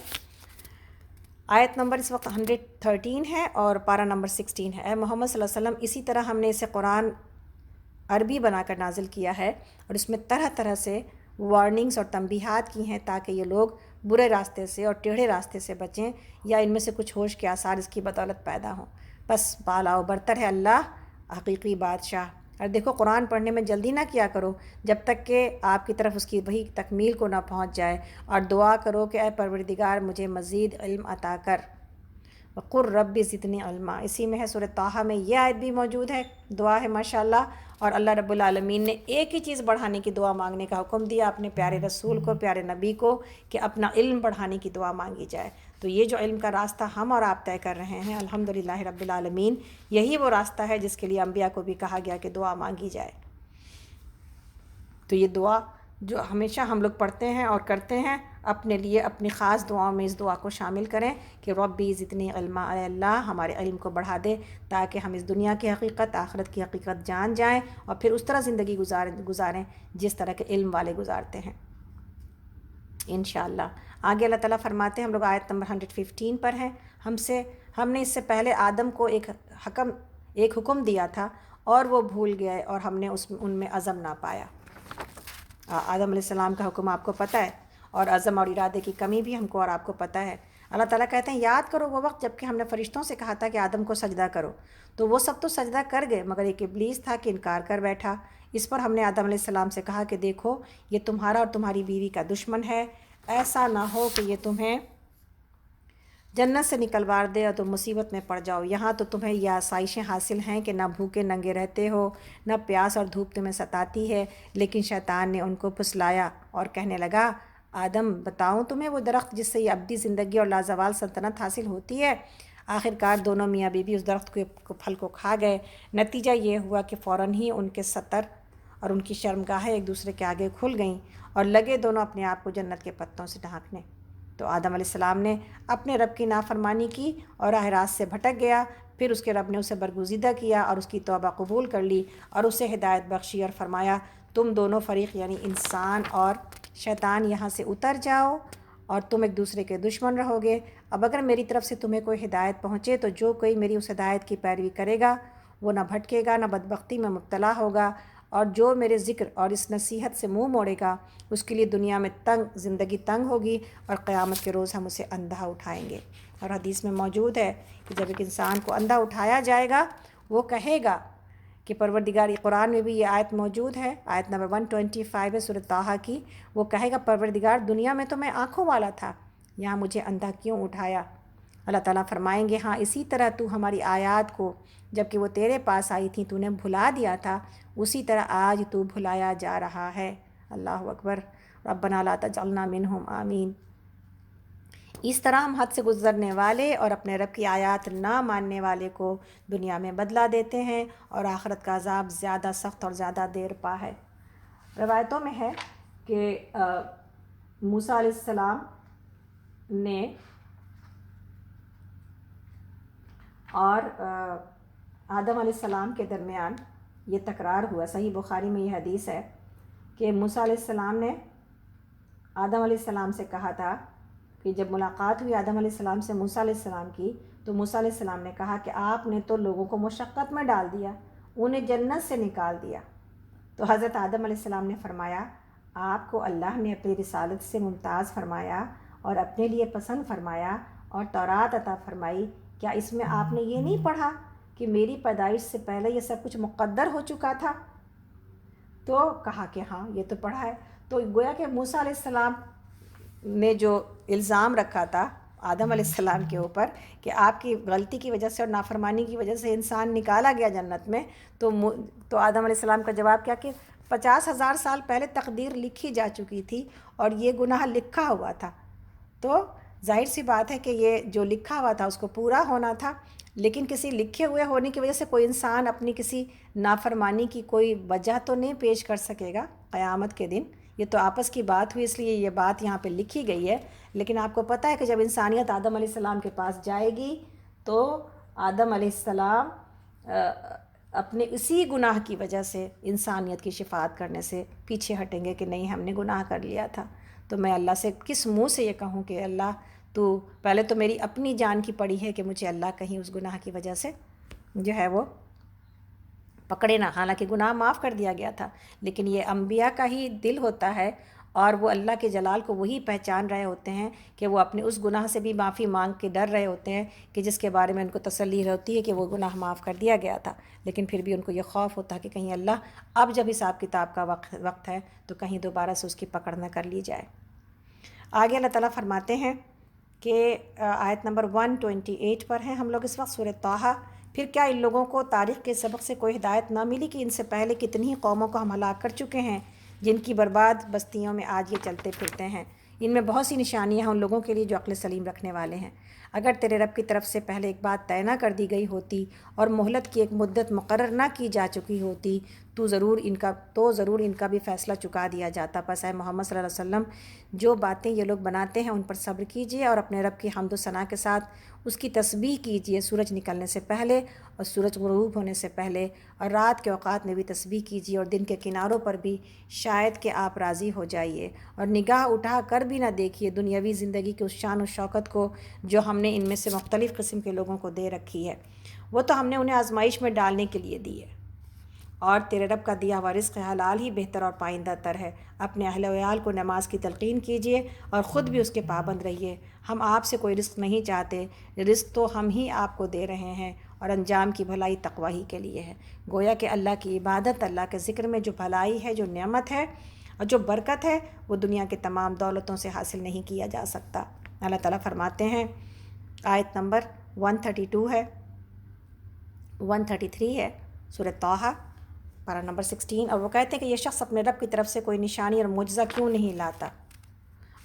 آیت نمبر اس وقت 113 ہے اور پارہ نمبر 16 ہے۔ اے محمد صلی اللہ علیہ وسلم، اسی طرح ہم نے اسے قرآن عربی بنا کر نازل کیا ہے اور اس میں طرح طرح سے وارننگز اور تنبیہات کی ہیں تاکہ یہ لوگ برے راستے سے اور ٹیڑھے راستے سے بچیں، یا ان میں سے کچھ ہوش کے آثار اس کی بدولت پیدا ہوں۔ بس بالا و برتر ہے اللہ حقیقی بادشاہ۔ اور دیکھو، قرآن پڑھنے میں جلدی نہ کیا کرو جب تک کہ آپ کی طرف اس کی وحی تکمیل کو نہ پہنچ جائے، اور دعا کرو کہ اے پروردگار مجھے مزید علم عطا کر۔ وقر رب زدنی علما، اسی میں ہے سورۃ طٰہٰ میں یہ آیت بھی موجود ہے، دعا ہے ماشاءاللہ۔ اور اللہ رب العالمین نے ایک ہی چیز بڑھانے کی دعا مانگنے کا حکم دیا اپنے پیارے رسول کو، پیارے نبی کو، کہ اپنا علم بڑھانے کی دعا مانگی جائے۔ تو یہ جو علم کا راستہ ہم اور آپ طے کر رہے ہیں، الحمدللہ رب العالمین، یہی وہ راستہ ہے جس کے لیے انبیاء کو بھی کہا گیا کہ دعا مانگی جائے۔ تو یہ دعا جو ہمیشہ ہم لوگ پڑھتے ہیں اور کرتے ہیں، اپنے لیے اپنی خاص دعاؤں میں اس دعا کو شامل کریں کہ ربی زدنی علما، اے اللہ ہمارے علم کو بڑھا دے تاکہ ہم اس دنیا کی حقیقت، آخرت کی حقیقت جان جائیں اور پھر اس طرح زندگی گزاریں جس طرح کے علم والے گزارتے ہیں انشاءاللہ۔ آگے اللہ تعالیٰ فرماتے ہیں، ہم لوگ آیت نمبر 115 پر ہیں۔ ہم نے اس سے پہلے آدم کو ایک حکم دیا تھا اور وہ بھول گئے اور ہم نے ان میں عزم نہ پایا۔ آدم علیہ السلام کا حکم آپ کو پتہ ہے، اور عزم اور ارادے کی کمی بھی ہم کو اور آپ کو پتہ ہے۔ اللہ تعالیٰ کہتے ہیں یاد کرو وہ وقت جب کہ ہم نے فرشتوں سے کہا تھا کہ آدم کو سجدہ کرو، تو وہ سب تو سجدہ کر گئے مگر ایک ابلیس تھا کہ انکار کر بیٹھا۔ اس پر ہم نے آدم علیہ السلام سے کہا کہ دیکھو یہ تمہارا اور تمہاری بیوی کا دشمن ہے، ایسا نہ ہو کہ یہ تمہیں جنت سے نکلوا دے اور تم مصیبت میں پڑ جاؤ۔ یہاں تو تمہیں یہ آسائشیں حاصل ہیں کہ نہ بھوکے ننگے رہتے ہو، نہ پیاس اور دھوپ تمہیں ستاتی ہے۔ لیکن شیطان نے ان کو پھسلایا اور کہنے لگا، آدم بتاؤں تمہیں وہ درخت جس سے یہ ابدی زندگی اور لازوال سلطنت حاصل ہوتی ہے؟ آخرکار دونوں میاں بیوی اس درخت کے پھل کو کھا گئے۔ نتیجہ یہ ہوا کہ فوراً ہی ان کے ستر اور ان کی شرمگاہیں ایک دوسرے کے آگے کھل گئیں اور لگے دونوں اپنے آپ کو جنت کے پتوں سے ڈھانکنے۔ تو آدم علیہ السلام نے اپنے رب کی نافرمانی کی اور راہ راست سے بھٹک گیا۔ پھر اس کے رب نے اسے برگزیدہ کیا اور اس کی توبہ قبول کر لی اور اسے ہدایت بخشی اور فرمایا، تم دونوں فریق یعنی انسان اور شیطان یہاں سے اتر جاؤ اور تم ایک دوسرے کے دشمن رہو گے۔ اب اگر میری طرف سے تمہیں کوئی ہدایت پہنچے تو جو کوئی میری اس ہدایت کی پیروی کرے گا وہ نہ بھٹکے گا، نہ بدبختی میں مبتلا ہوگا، اور جو میرے ذکر اور اس نصیحت سے منہ موڑے گا اس کے لیے دنیا میں زندگی تنگ ہوگی اور قیامت کے روز ہم اسے اندھا اٹھائیں گے۔ اور حدیث میں موجود ہے کہ جب ایک انسان کو اندھا اٹھایا جائے گا وہ کہے گا کہ پروردگار، قرآن میں بھی یہ آیت موجود ہے، آیت نمبر 125 ہے سورۃ طٰہٰ کی، وہ کہے گا پروردگار دنیا میں تو میں آنکھوں والا تھا، یہاں مجھے اندھا کیوں اٹھایا؟ اللہ تعالیٰ فرمائیں گے، ہاں اسی طرح تو ہماری آیات کو جب کہ وہ تیرے پاس آئی تھیں تو نے بھلا دیا تھا، اسی طرح آج تو بھلایا جا رہا ہے۔ اللہ اکبر، ربنا لا تجعلنا منہم، آمین۔ اس طرح ہم حد سے گزرنے والے اور اپنے رب کی آیات نہ ماننے والے کو دنیا میں بدلہ دیتے ہیں اور آخرت کا عذاب زیادہ سخت اور زیادہ دیر پا ہے۔ روایتوں میں ہے کہ موسیٰ علیہ السلام نے اور آدم علیہ السلام کے درمیان یہ تکرار ہوا، صحیح بخاری میں یہ حدیث ہے کہ موسیٰ علیہ السلام نے آدم علیہ السلام سے کہا تھا کہ جب ملاقات ہوئی آدم علیہ السلام سے موسیٰ علیہ السلام کی، تو موسیٰ علیہ السلام نے کہا کہ آپ نے تو لوگوں کو مشقت میں ڈال دیا، انہیں جنت سے نکال دیا۔ تو حضرت آدم علیہ السلام نے فرمایا، آپ کو اللہ نے اپنی رسالت سے ممتاز فرمایا اور اپنے لیے پسند فرمایا اور تورات عطا فرمائی، کیا اس میں آپ نے یہ نہیں پڑھا کہ میری پیدائش سے پہلے یہ سب کچھ مقدر ہو چکا تھا؟ تو کہا کہ ہاں یہ تو پڑھا ہے۔ تو گویا کہ موسیٰ علیہ السلام نے جو الزام رکھا تھا آدم علیہ السلام کے اوپر کہ آپ کی غلطی کی وجہ سے اور نافرمانی کی وجہ سے انسان نکالا گیا جنت میں، تو آدم علیہ السلام کا جواب کیا کہ 50,000 سال پہلے تقدیر لکھی جا چکی تھی اور یہ گناہ لکھا ہوا تھا، تو ظاہر سی بات ہے کہ یہ جو لکھا ہوا تھا اس کو پورا ہونا تھا، لیکن کسی لکھے ہوئے ہونے کی وجہ سے کوئی انسان اپنی کسی نافرمانی کی کوئی وجہ تو نہیں پیش کر سکے گا قیامت کے دن۔ یہ تو آپس کی بات ہوئی، اس لیے یہ بات یہاں پہ لکھی گئی ہے، لیکن آپ کو پتہ ہے کہ جب انسانیت آدم علیہ السلام کے پاس جائے گی تو آدم علیہ السلام اپنے اسی گناہ کی وجہ سے انسانیت کی شفاعت کرنے سے پیچھے ہٹیں گے کہ نہیں ہم نے گناہ کر لیا تھا، تو میں اللہ سے کس منہ سے یہ کہوں کہ اللہ تو پہلے تو میری اپنی جان کی پڑی ہے کہ مجھے اللہ کہیں اس گناہ کی وجہ سے جو ہے وہ پکڑے نہ، حالانکہ گناہ معاف کر دیا گیا تھا، لیکن یہ انبیاء کا ہی دل ہوتا ہے اور وہ اللہ کے جلال کو وہی پہچان رہے ہوتے ہیں کہ وہ اپنے اس گناہ سے بھی معافی مانگ کے ڈر رہے ہوتے ہیں کہ جس کے بارے میں ان کو تسلی ہوتی ہے کہ وہ گناہ معاف کر دیا گیا تھا، لیکن پھر بھی ان کو یہ خوف ہوتا ہے کہ کہیں اللہ اب جب حساب کتاب کا وقت ہے تو کہیں دوبارہ سے اس کی پکڑ نہ کر لی جائے۔ آگے اللہ تعالیٰ فرماتے ہیں کہ آیت نمبر 128 پر ہیں ہم لوگ اس وقت سورہ طٰہٰ۔ پھر کیا ان لوگوں کو تاریخ کے سبق سے کوئی ہدایت نہ ملی کہ ان سے پہلے کتنی ہی قوموں کو ہم ہلاک کر چکے ہیں جن کی برباد بستیوں میں آج یہ چلتے پھرتے ہیں۔ ان میں بہت سی نشانیاں ہیں ان لوگوں کے لیے جو عقل سلیم رکھنے والے ہیں۔ اگر تیرے رب کی طرف سے پہلے ایک بات طے نہ کر دی گئی ہوتی اور مہلت کی ایک مدت مقرر نہ کی جا چکی ہوتی تو ضرور ان کا بھی فیصلہ چکا دیا جاتا۔ پس اے محمد صلی اللہ علیہ وسلم جو باتیں یہ لوگ بناتے ہیں ان پر صبر کیجیے اور اپنے رب کی حمد و ثنا کے ساتھ اس کی تسبیح کیجیے سورج نکلنے سے پہلے اور سورج غروب ہونے سے پہلے، اور رات کے اوقات میں بھی تسبیح کیجیے اور دن کے کناروں پر بھی، شاید کہ آپ راضی ہو جائیے، اور نگاہ اٹھا کر بھی نہ دیکھیے دنیاوی زندگی کی اس شان و شوکت کو جو ہم نے ان میں سے مختلف قسم کے لوگوں کو دے رکھی ہے، وہ تو ہم نے انہیں آزمائش میں ڈالنے کے لیے دی ہے، اور تیرے رب کا دیا ہوا رزق حلال ہی بہتر اور پائندہ تر ہے۔ اپنے اہل و عیال کو نماز کی تلقین کیجیے اور خود بھی اس کے پابند رہیے۔ ہم آپ سے کوئی رزق نہیں چاہتے، رزق تو ہم ہی آپ کو دے رہے ہیں، اور انجام کی بھلائی تقوی ہی کے لیے ہے۔ گویا کہ اللہ کی عبادت، اللہ کے ذکر میں جو بھلائی ہے، جو نعمت ہے اور جو برکت ہے، وہ دنیا کے تمام دولتوں سے حاصل نہیں کیا جا سکتا۔ اللہ تعالیٰ فرماتے ہیں، آیت نمبر 132 ہے، 133 ہے سورہ طٰہٰ، پارہ نمبر 16، اور وہ کہتے ہیں کہ یہ شخص اپنے رب کی طرف سے کوئی نشانی اور معجزہ کیوں نہیں لاتا،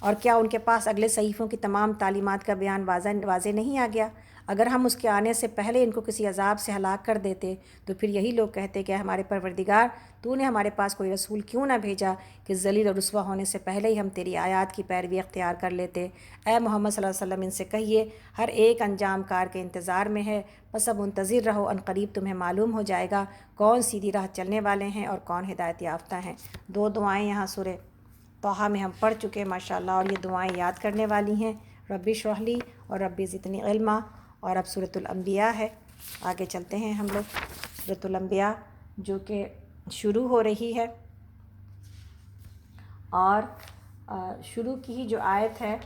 اور کیا ان کے پاس اگلے صحیفوں کی تمام تعلیمات کا بیان واضح نہیں آ گیا؟ اگر ہم اس کے آنے سے پہلے ان کو کسی عذاب سے ہلاک کر دیتے تو پھر یہی لوگ کہتے کہ ہمارے پروردگار تو نے ہمارے پاس کوئی رسول کیوں نہ بھیجا کہ ذلیل اور رسوا ہونے سے پہلے ہی ہم تیری آیات کی پیروی اختیار کر لیتے۔ اے محمد صلی اللہ علیہ وسلم ان سے کہیے ہر ایک انجام کار کے انتظار میں ہے، بس اب منتظر رہو، ان قریب تمہیں معلوم ہو جائے گا کون سیدھی راہ چلنے والے ہیں اور کون ہدایت یافتہ ہیں۔ دو دعائیں یہاں سورہ طٰہٰ میں ہم پڑھ چکے ہیں ماشاءاللہ، اور یہ دعائیں یاد کرنے والی ہیں، رب اشرح لی اور رب زدنی علما۔ اور اب سورۃ الانبیاء ہے، آگے چلتے ہیں ہم لوگ سورۃ الانبیاء جو کہ شروع ہو رہی ہے، اور شروع کی ہی جو آیت ہے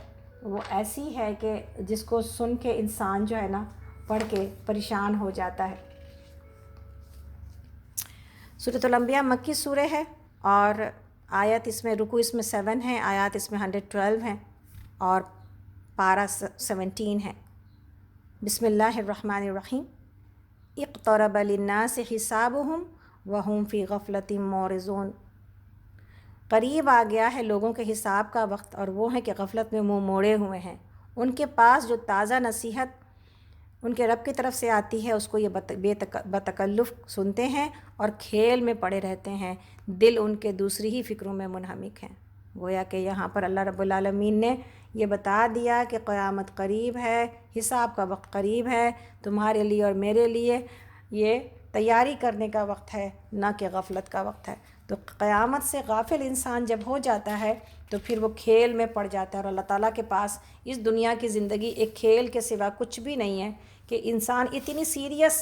وہ ایسی ہے کہ جس کو سن کے انسان جو ہے نا پڑھ کے پریشان ہو جاتا ہے۔ سورۃ الانبیاء مکی سورہ ہے، اور آیت اس میں رکوع اس میں 7 ہیں، آیات اس میں 112 ہیں، اور پارہ 17 ہے۔ بسم اللہ الرحمن الرحیم۔ اقترب للناس حسابهم وهم فی غفلۃ معرضون۔ قریب آ گیا ہے لوگوں کے حساب کا وقت اور وہ ہیں کہ غفلت میں منہ موڑے ہوئے ہیں۔ ان کے پاس جو تازہ نصیحت ان کے رب کی طرف سے آتی ہے اس کو یہ بتکلف سنتے ہیں اور کھیل میں پڑے رہتے ہیں، دل ان کے دوسری ہی فکروں میں منہمک ہیں۔ گویا کہ یہاں پر اللہ رب العالمین نے یہ بتا دیا کہ قیامت قریب ہے، حساب کا وقت قریب ہے، تمہارے لیے اور میرے لیے یہ تیاری کرنے کا وقت ہے، نہ کہ غفلت کا وقت ہے۔ تو قیامت سے غافل انسان جب ہو جاتا ہے تو پھر وہ کھیل میں پڑ جاتا ہے، اور اللہ تعالیٰ کے پاس اس دنیا کی زندگی ایک کھیل کے سوا کچھ بھی نہیں ہے کہ انسان اتنی سیریس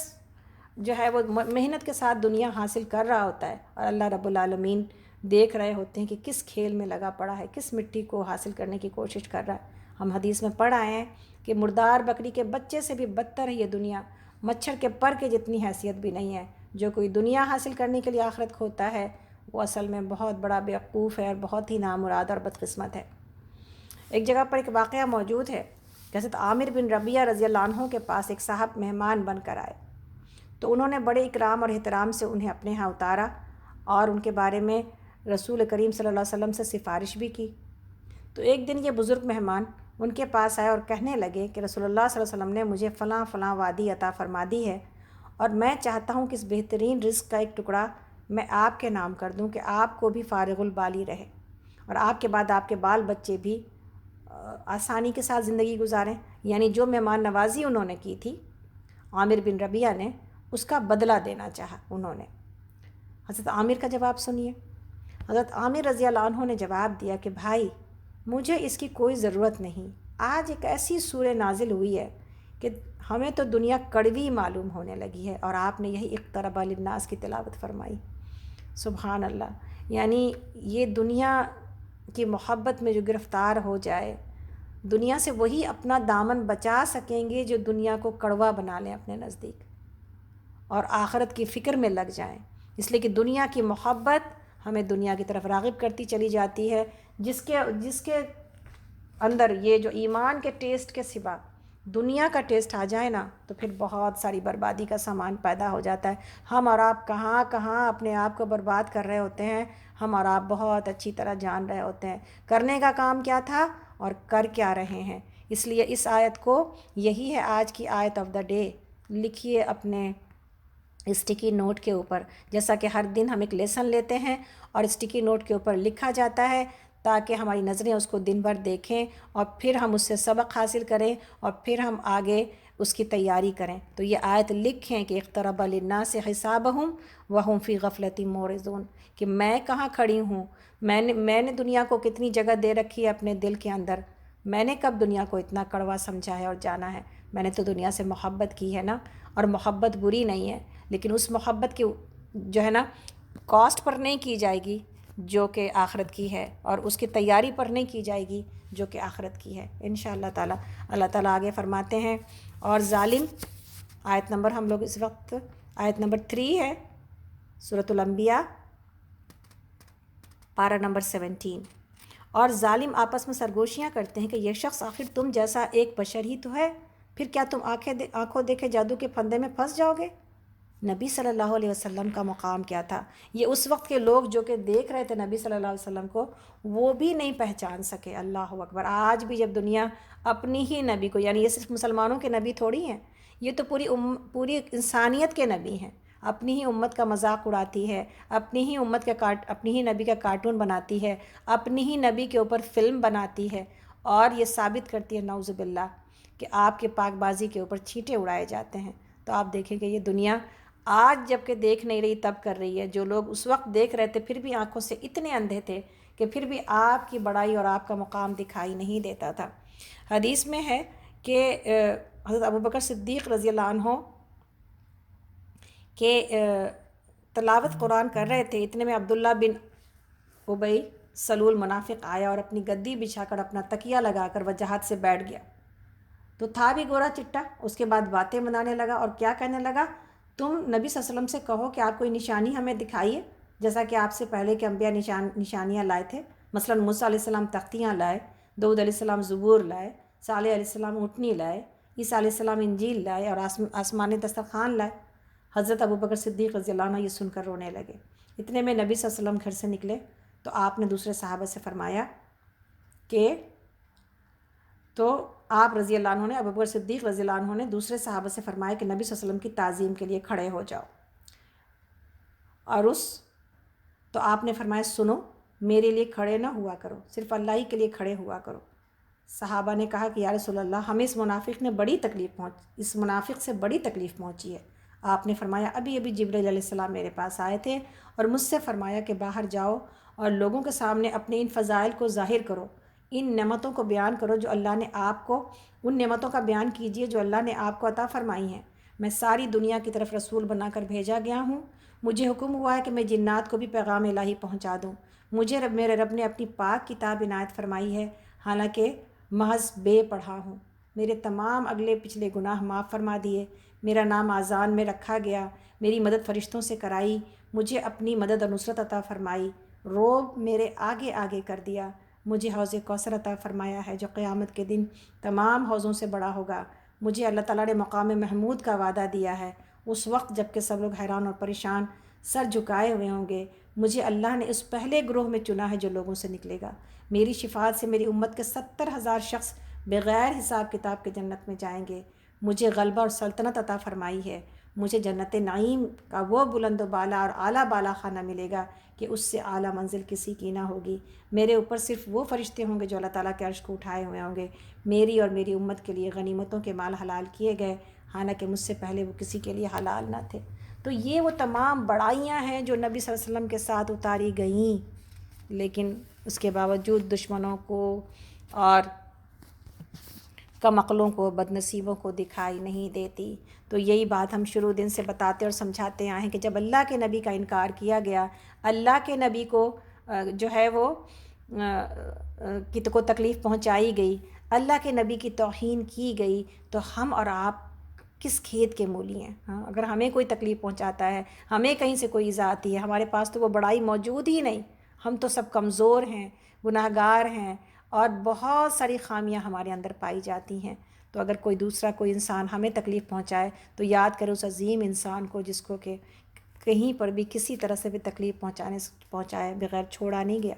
جو ہے وہ محنت کے ساتھ دنیا حاصل کر رہا ہوتا ہے، اور اللہ رب العالمین دیکھ رہے ہوتے ہیں کہ کس کھیل میں لگا پڑا ہے، کس مٹی کو حاصل کرنے کی کوشش کر رہا ہے۔ ہم حدیث میں پڑھ آئے ہیں کہ مردار بکری کے بچے سے بھی بدتر ہے یہ دنیا، مچھر کے پر کے جتنی حیثیت بھی نہیں ہے۔ جو کوئی دنیا حاصل کرنے کے لیے آخرت کھوتا ہے وہ اصل میں بہت بڑا بیوقوف ہے اور بہت ہی نامراد اور بدقسمت ہے۔ ایک جگہ پر ایک واقعہ موجود ہے کہ حضرت عامر بن ربیعہ رضی اللہ عنہ کے پاس ایک صاحب مہمان بن کر آئے، تو انہوں نے بڑے اکرام اور احترام سے انہیں اپنے ہاں اتارا اور ان کے بارے میں رسول کریم صلی اللہ علیہ وسلم سے سفارش بھی کی۔ تو ایک دن یہ بزرگ مہمان ان کے پاس آئے اور کہنے لگے کہ رسول اللہ صلی اللہ علیہ وسلم نے مجھے فلاں فلاں وادی عطا فرما دی ہے اور میں چاہتا ہوں کہ اس بہترین رزق کا ایک ٹکڑا میں آپ کے نام کر دوں کہ آپ کو بھی فارغ البالی رہے اور آپ کے بعد آپ کے بال بچے بھی آسانی کے ساتھ زندگی گزاریں۔ یعنی جو مہمان نوازی انہوں نے کی تھی عامر بن ربیعہ نے، اس کا بدلہ دینا چاہا انہوں نے۔ حضرت عامر کا جواب سنیے۔ حضرت عامر رضی اللہ عنہ نے جواب دیا کہ بھائی مجھے اس کی کوئی ضرورت نہیں، آج ایک ایسی سورہ نازل ہوئی ہے کہ ہمیں تو دنیا کڑوی معلوم ہونے لگی ہے اور آپ نے یہی اقترب للناس کی تلاوت فرمائی۔ سبحان اللہ، یعنی یہ دنیا کی محبت میں جو گرفتار ہو جائے، دنیا سے وہی اپنا دامن بچا سکیں گے جو دنیا کو کڑوا بنا لیں اپنے نزدیک اور آخرت کی فکر میں لگ جائیں، اس لیے کہ دنیا کی محبت ہمیں دنیا کی طرف راغب کرتی چلی جاتی ہے۔ جس کے اندر یہ جو ایمان کے ٹیسٹ کے سوا دنیا کا ٹیسٹ آ جائے نا تو پھر بہت ساری بربادی کا سامان پیدا ہو جاتا ہے۔ ہم اور آپ کہاں کہاں اپنے آپ کو برباد کر رہے ہوتے ہیں، ہم اور آپ بہت اچھی طرح جان رہے ہوتے ہیں کرنے کا کام کیا تھا اور کر کیا رہے ہیں۔ اس لیے اس آیت کو، یہی ہے آج کی آیت آف دا ڈے، لکھیے اپنے اسٹکی نوٹ کے اوپر، جیسا کہ ہر دن ہم ایک لیسن لیتے ہیں اور اسٹکی نوٹ کے اوپر لکھا جاتا ہے تاکہ ہماری نظریں اس کو دن بھر دیکھیں اور پھر ہم اس سے سبق حاصل کریں اور پھر ہم آگے اس کی تیاری کریں۔ تو یہ آیت لکھیں کہ اقترب للناس حسابہم وہم فی غفلۃ معرضون، کہ میں کہاں کھڑی ہوں، میں نے دنیا کو کتنی جگہ دے رکھی ہے اپنے دل کے اندر، میں نے کب دنیا کو اتنا کڑوا سمجھا ہے اور جانا ہے، میں نے تو دنیا سے محبت کی ہے نا، اور محبت بری نہیں ہے لیکن اس محبت کی جو ہے نا کاسٹ پر نہیں کی جائے گی جو کہ آخرت کی ہے، اور اس کی تیاری پر نہیں کی جائے گی جو کہ آخرت کی ہے انشاءاللہ تعالی۔ اللہ تعالیٰ آگے فرماتے ہیں، اور ظالم، آیت نمبر ہم لوگ اس وقت آیت نمبر 3 ہے سورۃ الانبیاء، پارہ نمبر 17۔ اور ظالم آپس میں سرگوشیاں کرتے ہیں کہ یہ شخص آخر تم جیسا ایک بشر ہی تو ہے، پھر کیا تم آنکھوں دیکھے جادو کے پھندے میں پھنس جاؤ گے؟ نبی صلی اللہ علیہ وسلم کا مقام کیا تھا، یہ اس وقت کے لوگ جو کہ دیکھ رہے تھے نبی صلی اللہ علیہ وسلم کو، وہ بھی نہیں پہچان سکے۔ اللہ اکبر! آج بھی جب دنیا اپنی ہی نبی کو، یعنی یہ صرف مسلمانوں کے نبی تھوڑی ہیں، یہ تو پوری انسانیت کے نبی ہیں، اپنی ہی امت کا مذاق اڑاتی ہے، اپنی ہی نبی کا کارٹون بناتی ہے، اپنی ہی نبی کے اوپر فلم بناتی ہے اور یہ ثابت کرتی ہے نعوذ باللہ کہ آپ کے پاک بازی کے اوپر چھینٹے اڑائے جاتے ہیں۔ تو آپ دیکھیں کہ یہ دنیا آج جب کہ دیکھ نہیں رہی تب کر رہی ہے۔ جو لوگ اس وقت دیکھ رہے تھے پھر بھی آنکھوں سے اتنے اندھے تھے کہ پھر بھی آپ کی بڑائی اور آپ کا مقام دکھائی نہیں دیتا تھا۔ حدیث میں ہے کہ حضرت ابوبکر صدیق رضی اللہ عنہ کہ تلاوت قرآن کر رہے تھے، اتنے میں عبداللہ بن ابی سلول منافق آیا اور اپنی گدی بچھا کر اپنا تکیہ لگا کر وجاہت سے بیٹھ گیا۔ تو تھا بھی گورا چٹا، اس کے بعد باتیں بنانے لگا اور کیا کہنے لگا، تم نبی صلی اللہ علیہ وسلم سے کہو کہ آپ کوئی نشانی ہمیں دکھائیے، جیسا کہ آپ سے پہلے کے انبیاء نشانیاں لائے تھے۔ مثلا موسیٰ علیہ السلام تختیاں لائے، داؤد علیہ السلام زبور لائے، صالح علیہ السلام اونٹنی لائے، عیسیٰ علیہ السلام انجیل لائے اور آسمانی دسترخوان لائے۔ حضرت ابوبکر صدیق رضی اللہ عنہ یہ سن کر رونے لگے۔ اتنے میں نبی صلی اللہ علیہ وسلم گھر سے نکلے تو آپ نے دوسرے صحابہ سے فرمایا کہ آپ رضی اللہ عنہ نے، ابوبکر صدیق رضی اللہ عنہ نے دوسرے صحابہ سے فرمایا کہ نبی صلی اللہ علیہ وسلم کی تعظیم کے لیے کھڑے ہو جاؤ، اور تو آپ نے فرمایا سنو، میرے لیے کھڑے نہ ہوا کرو، صرف اللہ ہی کے لیے کھڑے ہوا کرو۔ صحابہ نے کہا کہ یا رسول اللہ، ہمیں اس منافق سے بڑی تکلیف پہنچی ہے۔ آپ نے فرمایا ابھی جبرائیل علیہ السلام میرے پاس آئے تھے اور مجھ سے فرمایا کہ باہر جاؤ اور لوگوں کے سامنے اپنے ان فضائل کو ظاہر کرو، ان نعمتوں کو بیان کرو جو اللہ نے آپ کو، ان نعمتوں کا بیان کیجئے جو اللہ نے آپ کو عطا فرمائی ہیں۔ میں ساری دنیا کی طرف رسول بنا کر بھیجا گیا ہوں، مجھے حکم ہوا ہے کہ میں جنات کو بھی پیغام الہی پہنچا دوں۔ مجھے میرے رب نے اپنی پاک کتاب عنایت فرمائی ہے، حالانکہ محض بے پڑھا ہوں۔ میرے تمام اگلے پچھلے گناہ معاف فرما دیے، میرا نام آذان میں رکھا گیا، میری مدد فرشتوں سے کرائی، مجھے اپنی مدد اور نصرت عطا فرمائی، روب میرے آگے آگے کر دیا، مجھے حوض کوثر عطا فرمایا ہے جو قیامت کے دن تمام حوضوں سے بڑا ہوگا، مجھے اللہ تعالیٰ نے مقام محمود کا وعدہ دیا ہے، اس وقت جب کہ سب لوگ حیران اور پریشان سر جھکائے ہوئے ہوں گے، مجھے اللہ نے اس پہلے گروہ میں چنا ہے جو لوگوں سے نکلے گا، میری شفاعت سے میری امت کے 70,000 شخص بغیر حساب کتاب کے جنت میں جائیں گے، مجھے غلبہ اور سلطنت عطا فرمائی ہے، مجھے جنت نعیم کا وہ بلند و بالا اور اعلیٰ بالا خانہ ملے گا کہ اس سے اعلیٰ منزل کسی کی نہ ہوگی، میرے اوپر صرف وہ فرشتے ہوں گے جو اللہ تعالیٰ کے عرش کو اٹھائے ہوئے ہوں گے، میری اور میری امت کے لیے غنیمتوں کے مال حلال کیے گئے، حالانکہ مجھ سے پہلے وہ کسی کے لیے حلال نہ تھے۔ تو یہ وہ تمام بڑائیاں ہیں جو نبی صلی اللہ علیہ وسلم کے ساتھ اتاری گئیں، لیکن اس کے باوجود دشمنوں کو اور کم عقلوں کو، بد نصیبوں کو دکھائی نہیں دیتی۔ تو یہی بات ہم شروع دن سے بتاتے اور سمجھاتے آئے ہیں کہ جب اللہ کے نبی کا انکار کیا گیا، اللہ کے نبی کو جو ہے وہ کو تکلیف پہنچائی گئی، اللہ کے نبی کی توہین کی گئی، تو ہم اور آپ کس کھیت کے مولی ہیں؟ ہاں، اگر ہمیں کوئی تکلیف پہنچاتا ہے، ہمیں کہیں سے کوئی ایذا آتی ہے، ہمارے پاس تو وہ بڑائی موجود ہی نہیں، ہم تو سب کمزور ہیں، گناہ گار ہیں، اور بہت ساری خامیاں ہمارے اندر پائی جاتی ہیں۔ تو اگر کوئی دوسرا کوئی انسان ہمیں تکلیف پہنچائے تو یاد کرو اس عظیم انسان کو جس کو کہ کہیں پر بھی کسی طرح سے بھی تکلیف پہنچائے بغیر چھوڑا نہیں گیا۔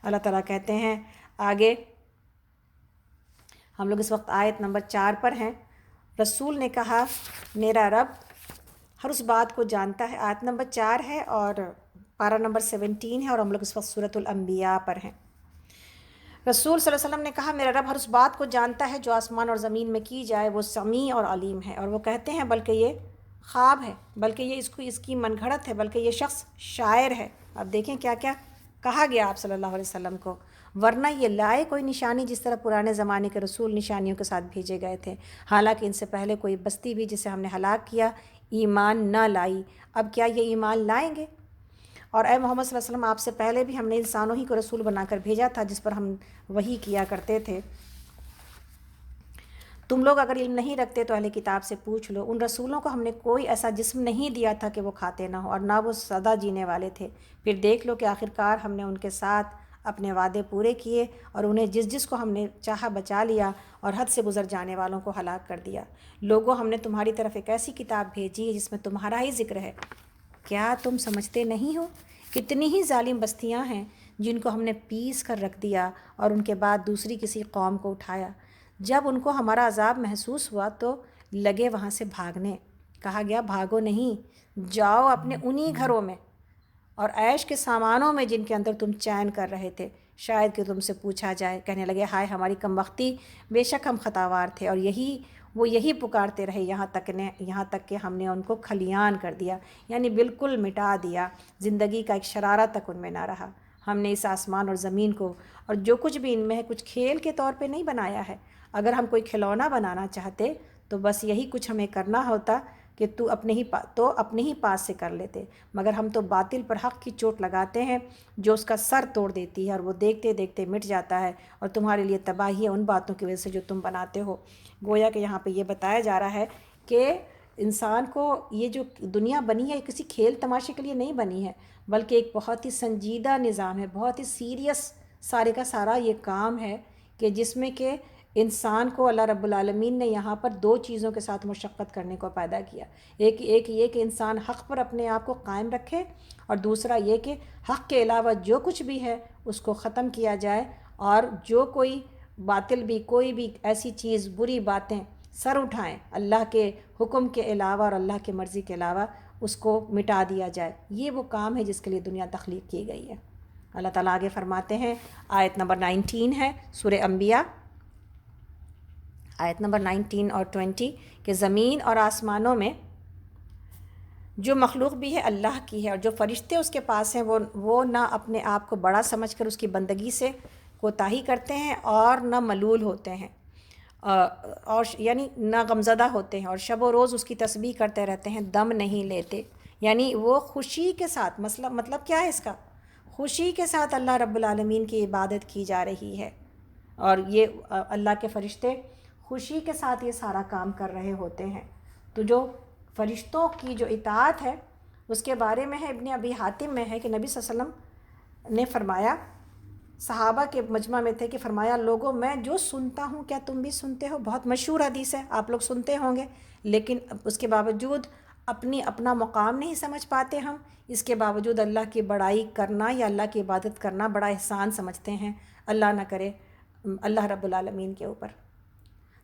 اللہ تعالیٰ کہتے ہیں آگے، ہم لوگ اس وقت آیت نمبر 4 پر ہیں، رسول نے کہا میرا رب ہر اس بات کو جانتا ہے، آیت نمبر 4 ہے اور پارہ نمبر 17 ہے، اور ہم لوگ اس وقت سورۃ الانبیاء پر ہیں۔ رسول صلی اللہ علیہ وسلم نے کہا میرا رب ہر اس بات کو جانتا ہے جو آسمان اور زمین میں کی جائے، وہ سمیع اور علیم ہے، اور وہ کہتے ہیں بلکہ یہ خواب ہے، بلکہ یہ اس کی من گھڑت ہے، بلکہ یہ شخص شاعر ہے۔ اب دیکھیں کیا کیا کہا گیا آپ صلی اللہ علیہ وسلم کو، ورنہ یہ لائے کوئی نشانی جس طرح پرانے زمانے کے رسول نشانیوں کے ساتھ بھیجے گئے تھے، حالانکہ ان سے پہلے کوئی بستی بھی جسے ہم نے ہلاک کیا ایمان نہ لائی، اب کیا یہ ایمان لائیں گے؟ اور اے محمد صلی اللہ علیہ وسلم آپ سے پہلے بھی ہم نے انسانوں ہی کو رسول بنا کر بھیجا تھا جس پر ہم وحی کیا کرتے تھے، تم لوگ اگر علم نہیں رکھتے تو اہل کتاب سے پوچھ لو، ان رسولوں کو ہم نے کوئی ایسا جسم نہیں دیا تھا کہ وہ کھاتے نہ ہو اور نہ وہ سدا جینے والے تھے، پھر دیکھ لو کہ آخرکار ہم نے ان کے ساتھ اپنے وعدے پورے کیے اور انہیں جس کو ہم نے چاہا بچا لیا اور حد سے گزر جانے والوں کو ہلاک کر دیا۔ لوگوں ہم نے تمہاری طرف ایک ایسی کتاب بھیجی ہے جس میں تمہارا ہی ذکر ہے، کیا تم سمجھتے نہیں ہو؟ کتنی ہی ظالم بستیاں ہیں جن کو ہم نے پیس کر رکھ دیا اور ان کے بعد دوسری کسی قوم کو اٹھایا، جب ان کو ہمارا عذاب محسوس ہوا تو لگے وہاں سے بھاگنے، کہا گیا بھاگو نہیں، جاؤ اپنے انہی گھروں میں اور عیش کے سامانوں میں جن کے اندر تم چین کر رہے تھے، شاید کہ تم سے پوچھا جائے، کہنے لگے ہائے ہماری کم بختی، بے شک ہم خطاوار تھے، اور وہ یہی پکارتے رہے یہاں تک کہ ہم نے ان کو کھلیان کر دیا، یعنی بالکل مٹا دیا، زندگی کا ایک شرارہ تک ان میں نہ رہا۔ ہم نے اس آسمان اور زمین کو اور جو کچھ بھی ان میں ہے کچھ کھیل کے طور پہ نہیں بنایا ہے، اگر ہم کوئی کھلونا بنانا چاہتے تو بس یہی کچھ ہمیں کرنا ہوتا کہ تو اپنے ہی پاس سے کر لیتے، مگر ہم تو باطل پر حق کی چوٹ لگاتے ہیں جو اس کا سر توڑ دیتی ہے اور وہ دیکھتے دیکھتے مٹ جاتا ہے، اور تمہارے لیے تباہی ہے ان باتوں کی وجہ سے جو تم بناتے ہو۔ گویا کہ یہاں پہ یہ بتایا جا رہا ہے کہ انسان کو یہ جو دنیا بنی ہے کسی کھیل تماشے کے لیے نہیں بنی ہے، بلکہ ایک بہت ہی سنجیدہ نظام ہے، بہت ہی سیریس سارے کا سارا یہ کام ہے کہ جس میں کہ انسان کو اللہ رب العالمین نے یہاں پر 2 چیزوں کے ساتھ مشقت کرنے کو پیدا کیا، ایک یہ کہ انسان حق پر اپنے آپ کو قائم رکھے، اور دوسرا یہ کہ حق کے علاوہ جو کچھ بھی ہے اس کو ختم کیا جائے، اور جو کوئی باطل بھی کوئی بھی ایسی چیز بری باتیں سر اٹھائیں اللہ کے حکم کے علاوہ اور اللہ کی مرضی کے علاوہ اس کو مٹا دیا جائے، یہ وہ کام ہے جس کے لیے دنیا تخلیق کی گئی ہے۔ اللہ تعالیٰ آگے فرماتے ہیں، آیت نمبر 19 ہے سورہ انبیاء، آیت نمبر 19 اور 20 کہ زمین اور آسمانوں میں جو مخلوق بھی ہے اللہ کی ہے، اور جو فرشتے اس کے پاس ہیں وہ نہ اپنے آپ کو بڑا سمجھ کر اس کی بندگی سے کوتاہی کرتے ہیں اور نہ ملول ہوتے ہیں، اور یعنی نہ غمزدہ ہوتے ہیں، اور شب و روز اس کی تسبیح کرتے رہتے ہیں، دم نہیں لیتے، یعنی وہ خوشی کے ساتھ، مطلب کیا ہے اس کا؟ خوشی کے ساتھ اللہ رب العالمین کی عبادت کی جا رہی ہے، اور یہ اللہ کے فرشتے خوشی کے ساتھ یہ سارا کام کر رہے ہوتے ہیں۔ تو جو فرشتوں کی جو اطاعت ہے اس کے بارے میں ہے، ابن ابی حاتم میں ہے کہ نبی صلی اللہ علیہ وسلم نے فرمایا، صحابہ کے مجمع میں تھے کہ فرمایا، لوگوں میں جو سنتا ہوں کیا تم بھی سنتے ہو؟ بہت مشہور حدیث ہے، آپ لوگ سنتے ہوں گے، لیکن اس کے باوجود اپنا مقام نہیں سمجھ پاتے ہم، اس کے باوجود اللہ کی بڑائی کرنا یا اللہ کی عبادت کرنا بڑا احسان سمجھتے ہیں، اللہ نہ کرے اللہ رب العالمین کے اوپر۔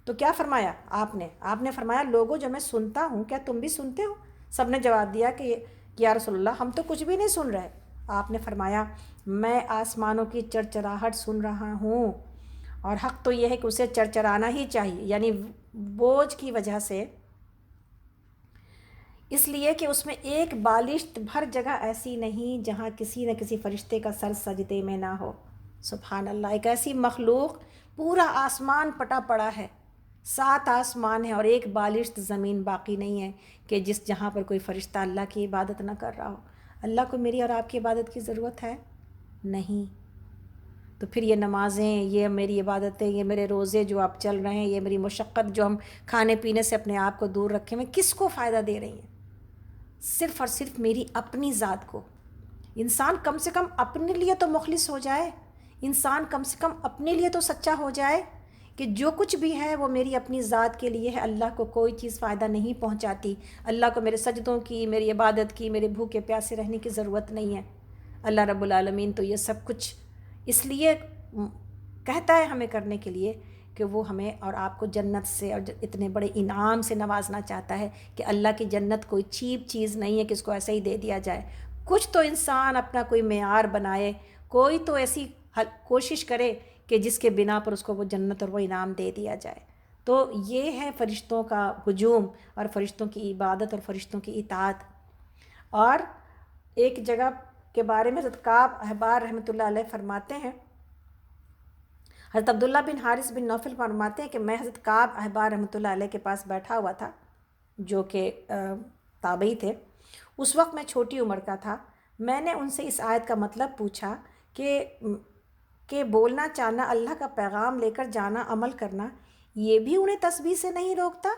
تو کیا فرمایا آپ نے فرمایا، لوگوں جو میں سنتا ہوں کیا تم بھی سنتے ہو؟ سب نے جواب دیا کہ یا رسول اللہ ہم تو کچھ بھی نہیں سن رہے۔ آپ نے فرمایا، میں آسمانوں کی چرچراہٹ سن رہا ہوں، اور حق تو یہ ہے کہ اسے چرچرانا ہی چاہیے، یعنی بوجھ کی وجہ سے، اس لیے کہ اس میں ایک بالشت بھر جگہ ایسی نہیں جہاں کسی نہ کسی فرشتے کا سر سجدے میں نہ ہو۔ سبحان اللہ، ایک ایسی مخلوق، پورا آسمان پٹا پڑا ہے، 7 آسمان ہیں اور ایک بالشت زمین باقی نہیں ہے کہ جہاں پر کوئی فرشتہ اللہ کی عبادت نہ کر رہا ہو۔ اللہ کو میری اور آپ کی عبادت کی ضرورت ہے؟ نہیں۔ تو پھر یہ نمازیں، یہ میری عبادتیں، یہ میرے روزے جو آپ چل رہے ہیں، یہ میری مشقت جو ہم کھانے پینے سے اپنے آپ کو دور رکھے میں، کس کو فائدہ دے رہی ہیں؟ صرف اور صرف میری اپنی ذات کو۔ انسان کم سے کم اپنے لیے تو مخلص ہو جائے، انسان کم سے کم اپنے لیے تو سچا ہو جائے کہ جو کچھ بھی ہے وہ میری اپنی ذات کے لیے ہے، اللہ کو کوئی چیز فائدہ نہیں پہنچاتی، اللہ کو میرے سجدوں کی، میری عبادت کی، میرے بھوکے پیاسے رہنے کی ضرورت نہیں ہے۔ اللہ رب العالمین تو یہ سب کچھ اس لیے کہتا ہے ہمیں کرنے کے لیے کہ وہ ہمیں اور آپ کو جنت سے اور اتنے بڑے انعام سے نوازنا چاہتا ہے کہ اللہ کی جنت کوئی چیپ چیز نہیں ہے کہ اس کو ایسے ہی دے دیا جائے۔ کچھ تو انسان اپنا کوئی معیار بنائے، کوئی تو ایسی کوشش کرے کہ جس کے بنا پر اس کو وہ جنت اور وہ انعام دے دیا جائے۔ تو یہ ہے فرشتوں کا ہجوم اور فرشتوں کی عبادت اور فرشتوں کی اطاعت۔ اور ایک جگہ کے بارے میں حضرت کعب احبار رحمۃ اللہ علیہ فرماتے ہیں، حضرت عبداللہ بن حارث بن نوفل فرماتے ہیں کہ میں حضرت کعب احبار رحمۃ اللہ علیہ کے پاس بیٹھا ہوا تھا، جو کہ تابعی تھے۔ اس وقت میں چھوٹی عمر کا تھا۔ میں نے ان سے اس آیت کا مطلب پوچھا کہ بولنا چاہنا، اللہ کا پیغام لے کر جانا، عمل کرنا، یہ بھی انہیں تسبیح سے نہیں روکتا؟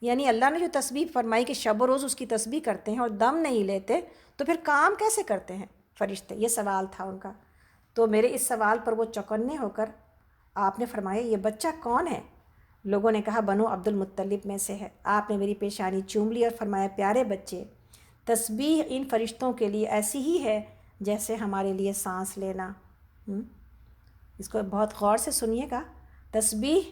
یعنی اللہ نے جو تسبیح فرمائی کہ شب و روز اس کی تسبیح کرتے ہیں اور دم نہیں لیتے، تو پھر کام کیسے کرتے ہیں فرشتے؟ یہ سوال تھا ان کا۔ تو میرے اس سوال پر وہ چوکنے ہو کر آپ نے فرمایا، یہ بچہ کون ہے؟ لوگوں نے کہا بنو عبد المطلب میں سے ہے۔ آپ نے میری پیشانی چوم لی اور فرمایا، پیارے بچے، تسبیح ان فرشتوں کے لیے ایسی ہی ہے جیسے ہمارے لیے سانس لینا۔ اس کو بہت غور سے سنیے گا، تسبیح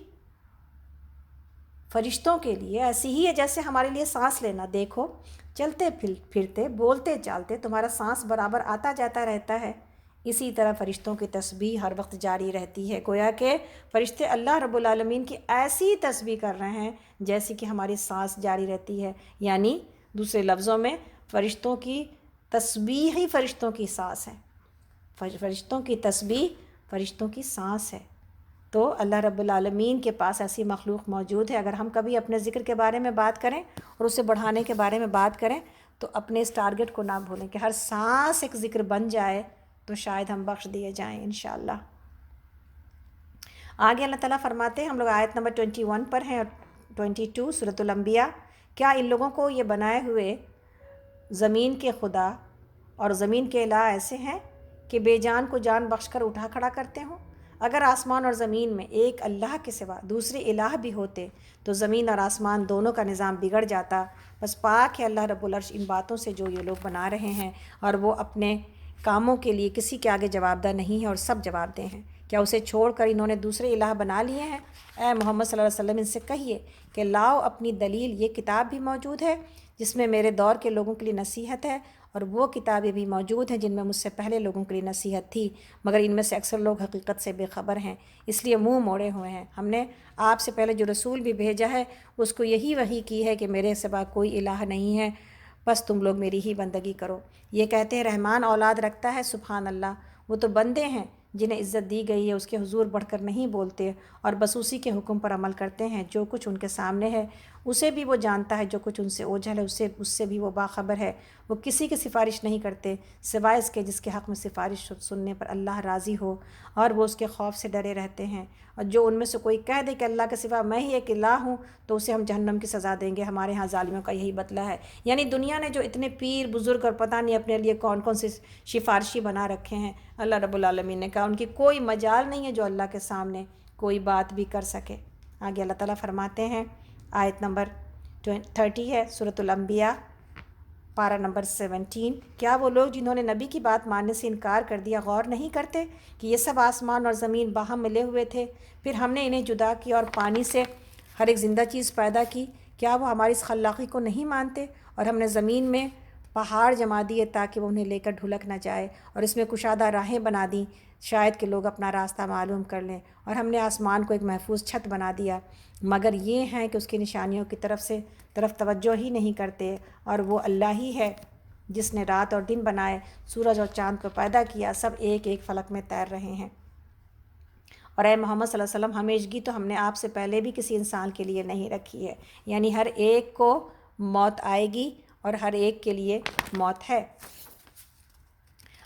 فرشتوں کے لیے ایسی ہی ہے جیسے ہمارے لیے سانس لینا۔ دیکھو، چلتے پھرتے، بولتے چالتے تمہارا سانس برابر آتا جاتا رہتا ہے، اسی طرح فرشتوں کی تسبیح ہر وقت جاری رہتی ہے۔ گویا کہ فرشتے اللہ رب العالمین کی ایسی تسبیح کر رہے ہیں جیسی کہ ہماری سانس جاری رہتی ہے، یعنی دوسرے لفظوں میں فرشتوں کی تسبیح ہی فرشتوں کی سانس ہے، فرشتوں کی تسبیح فرشتوں کی سانس ہے۔ تو اللہ رب العالمین کے پاس ایسی مخلوق موجود ہے۔ اگر ہم کبھی اپنے ذکر کے بارے میں بات کریں اور اسے بڑھانے کے بارے میں بات کریں تو اپنے اس ٹارگٹ کو نہ بھولیں کہ ہر سانس ایک ذکر بن جائے تو شاید ہم بخش دیے جائیں انشاءاللہ۔ آگے اللہ تعالیٰ فرماتے ہیں، ہم لوگ آیت نمبر 21 پر ہیں اور 22 سورۃ الانبیاء، کیا ان لوگوں کو یہ بنائے ہوئے زمین کے خدا اور زمین کے الہ ایسے ہیں کہ بے جان کو جان بخش کر اٹھا کھڑا کرتے ہوں؟ اگر آسمان اور زمین میں ایک اللہ کے سوا دوسرے الہ بھی ہوتے تو زمین اور آسمان دونوں کا نظام بگڑ جاتا۔ بس پاک ہے اللہ رب العرش ان باتوں سے جو یہ لوگ بنا رہے ہیں، اور وہ اپنے کاموں کے لیے کسی کے آگے جواب دہ نہیں ہے اور سب جواب دہ ہیں۔ کیا اسے چھوڑ کر انہوں نے دوسرے الہ بنا لیے ہیں؟ اے محمد صلی اللہ علیہ وسلم ان سے کہیے کہ لاؤ اپنی دلیل، یہ کتاب بھی موجود ہے جس میں میرے دور کے لوگوں کے لیے نصیحت ہے، اور وہ کتابیں بھی موجود ہیں جن میں مجھ سے پہلے لوگوں کے لیے نصیحت تھی، مگر ان میں سے اکثر لوگ حقیقت سے بے خبر ہیں، اس لیے منہ موڑے ہوئے ہیں۔ ہم نے آپ سے پہلے جو رسول بھی بھیجا ہے اس کو یہی وحی کی ہے کہ میرے سوا کوئی الہ نہیں ہے، بس تم لوگ میری ہی بندگی کرو۔ یہ کہتے ہیں رحمان اولاد رکھتا ہے، سبحان اللہ، وہ تو بندے ہیں جنہیں عزت دی گئی ہے اس کے حضور بڑھ کر نہیں بولتے اور بس اسی کے حکم پر عمل کرتے ہیں۔ جو کچھ ان کے سامنے ہے اسے بھی وہ جانتا ہے، جو کچھ ان سے اوجھل ہے اس سے بھی وہ باخبر ہے۔ وہ کسی کی سفارش نہیں کرتے سوائے اس کے جس کے حق میں سفارش سننے پر اللہ راضی ہو، اور وہ اس کے خوف سے ڈرے رہتے ہیں۔ اور جو ان میں سے کوئی کہہ دے کہ اللہ کے سوا میں ہی ایک الہ ہوں تو اسے ہم جہنم کی سزا دیں گے۔ ہمارے ہاں ظالموں کا یہی بدلہ ہے۔ یعنی دنیا نے جو اتنے پیر بزرگ اور پتہ نہیں اپنے لیے کون کون سے سفارشی بنا رکھے ہیں، اللہ رب العالمین نے کہا ان کی کوئی مجال نہیں ہے جو اللہ کے سامنے کوئی بات بھی کر سکے۔ آگے اللہ تعالیٰ فرماتے ہیں، آیت نمبر 30 ہے سورۃ الانبیاء، پارہ نمبر 17، کیا وہ لوگ جنہوں نے نبی کی بات ماننے سے انکار کر دیا غور نہیں کرتے کہ یہ سب آسمان اور زمین باہم ملے ہوئے تھے، پھر ہم نے انہیں جدا کیا اور پانی سے ہر ایک زندہ چیز پیدا کی؟ کیا وہ ہماری اس خلاقی کو نہیں مانتے؟ اور ہم نے زمین میں پہاڑ جما دیے تاکہ وہ انہیں لے کر ڈھلک نہ جائے، اور اس میں کشادہ راہیں بنا دیں شاید کہ لوگ اپنا راستہ معلوم کر لیں، اور ہم نے آسمان کو ایک محفوظ چھت بنا دیا، مگر یہ ہیں کہ اس کی نشانیوں کی طرف توجہ ہی نہیں کرتے۔ اور وہ اللہ ہی ہے جس نے رات اور دن بنائے، سورج اور چاند کو پیدا کیا، سب ایک ایک فلک میں تیر رہے ہیں۔ اور اے محمد صلی اللہ علیہ وسلم، ہمیشگی تو ہم نے آپ سے پہلے بھی کسی انسان کے لیے نہیں رکھی ہے، یعنی ہر ایک کو موت آئے گی اور ہر ایک کے لیے موت ہے۔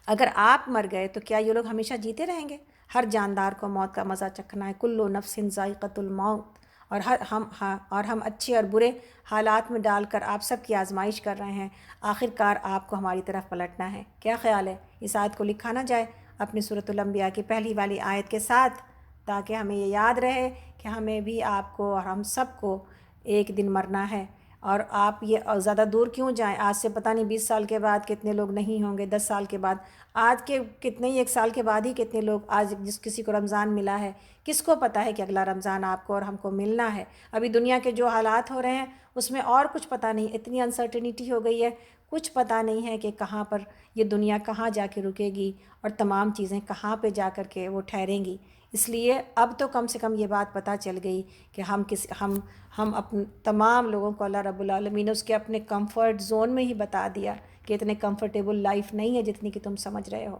اگر آپ مر گئے تو کیا یہ لوگ ہمیشہ جیتے رہیں گے؟ ہر جاندار کو موت کا مزہ چکھنا ہے، کلو نفس ذائقۃ الموت، اور ہم اچھے اور برے حالات میں ڈال کر آپ سب کی آزمائش کر رہے ہیں، آخر کار آپ کو ہماری طرف پلٹنا ہے۔ کیا خیال ہے اس آیت کو لکھا نہ جائے اپنی سورۃ الانبیاء کی پہلی والی آیت کے ساتھ، تاکہ ہمیں یہ یاد رہے کہ ہمیں بھی آپ کو اور ہم سب کو ایک دن مرنا ہے۔ اور آپ یہ زیادہ دور کیوں جائیں؟ آج سے پتہ نہیں 20 سال کے بعد کتنے لوگ نہیں ہوں گے، 10 سال کے بعد، آج کے کتنے ہی 1 سال کے بعد ہی کتنے لوگ، آج جس کسی کو رمضان ملا ہے کس کو پتہ ہے کہ اگلا رمضان آپ کو اور ہم کو ملنا ہے؟ ابھی دنیا کے جو حالات ہو رہے ہیں اس میں اور کچھ پتہ نہیں، اتنی انسرٹنٹی ہو گئی ہے، کچھ پتہ نہیں ہے کہ کہاں پر یہ دنیا کہاں جا کے رکے گی اور تمام چیزیں کہاں پہ جا کر کے وہ ٹھہریں گی۔ اس لیے اب تو کم سے کم یہ بات پتہ چل گئی کہ ہم اپنے تمام لوگوں کو اللہ رب العالمین نے اس کے اپنے کمفرٹ زون میں ہی بتا دیا کہ اتنے کمفرٹیبل لائف نہیں ہے جتنی کہ تم سمجھ رہے ہو۔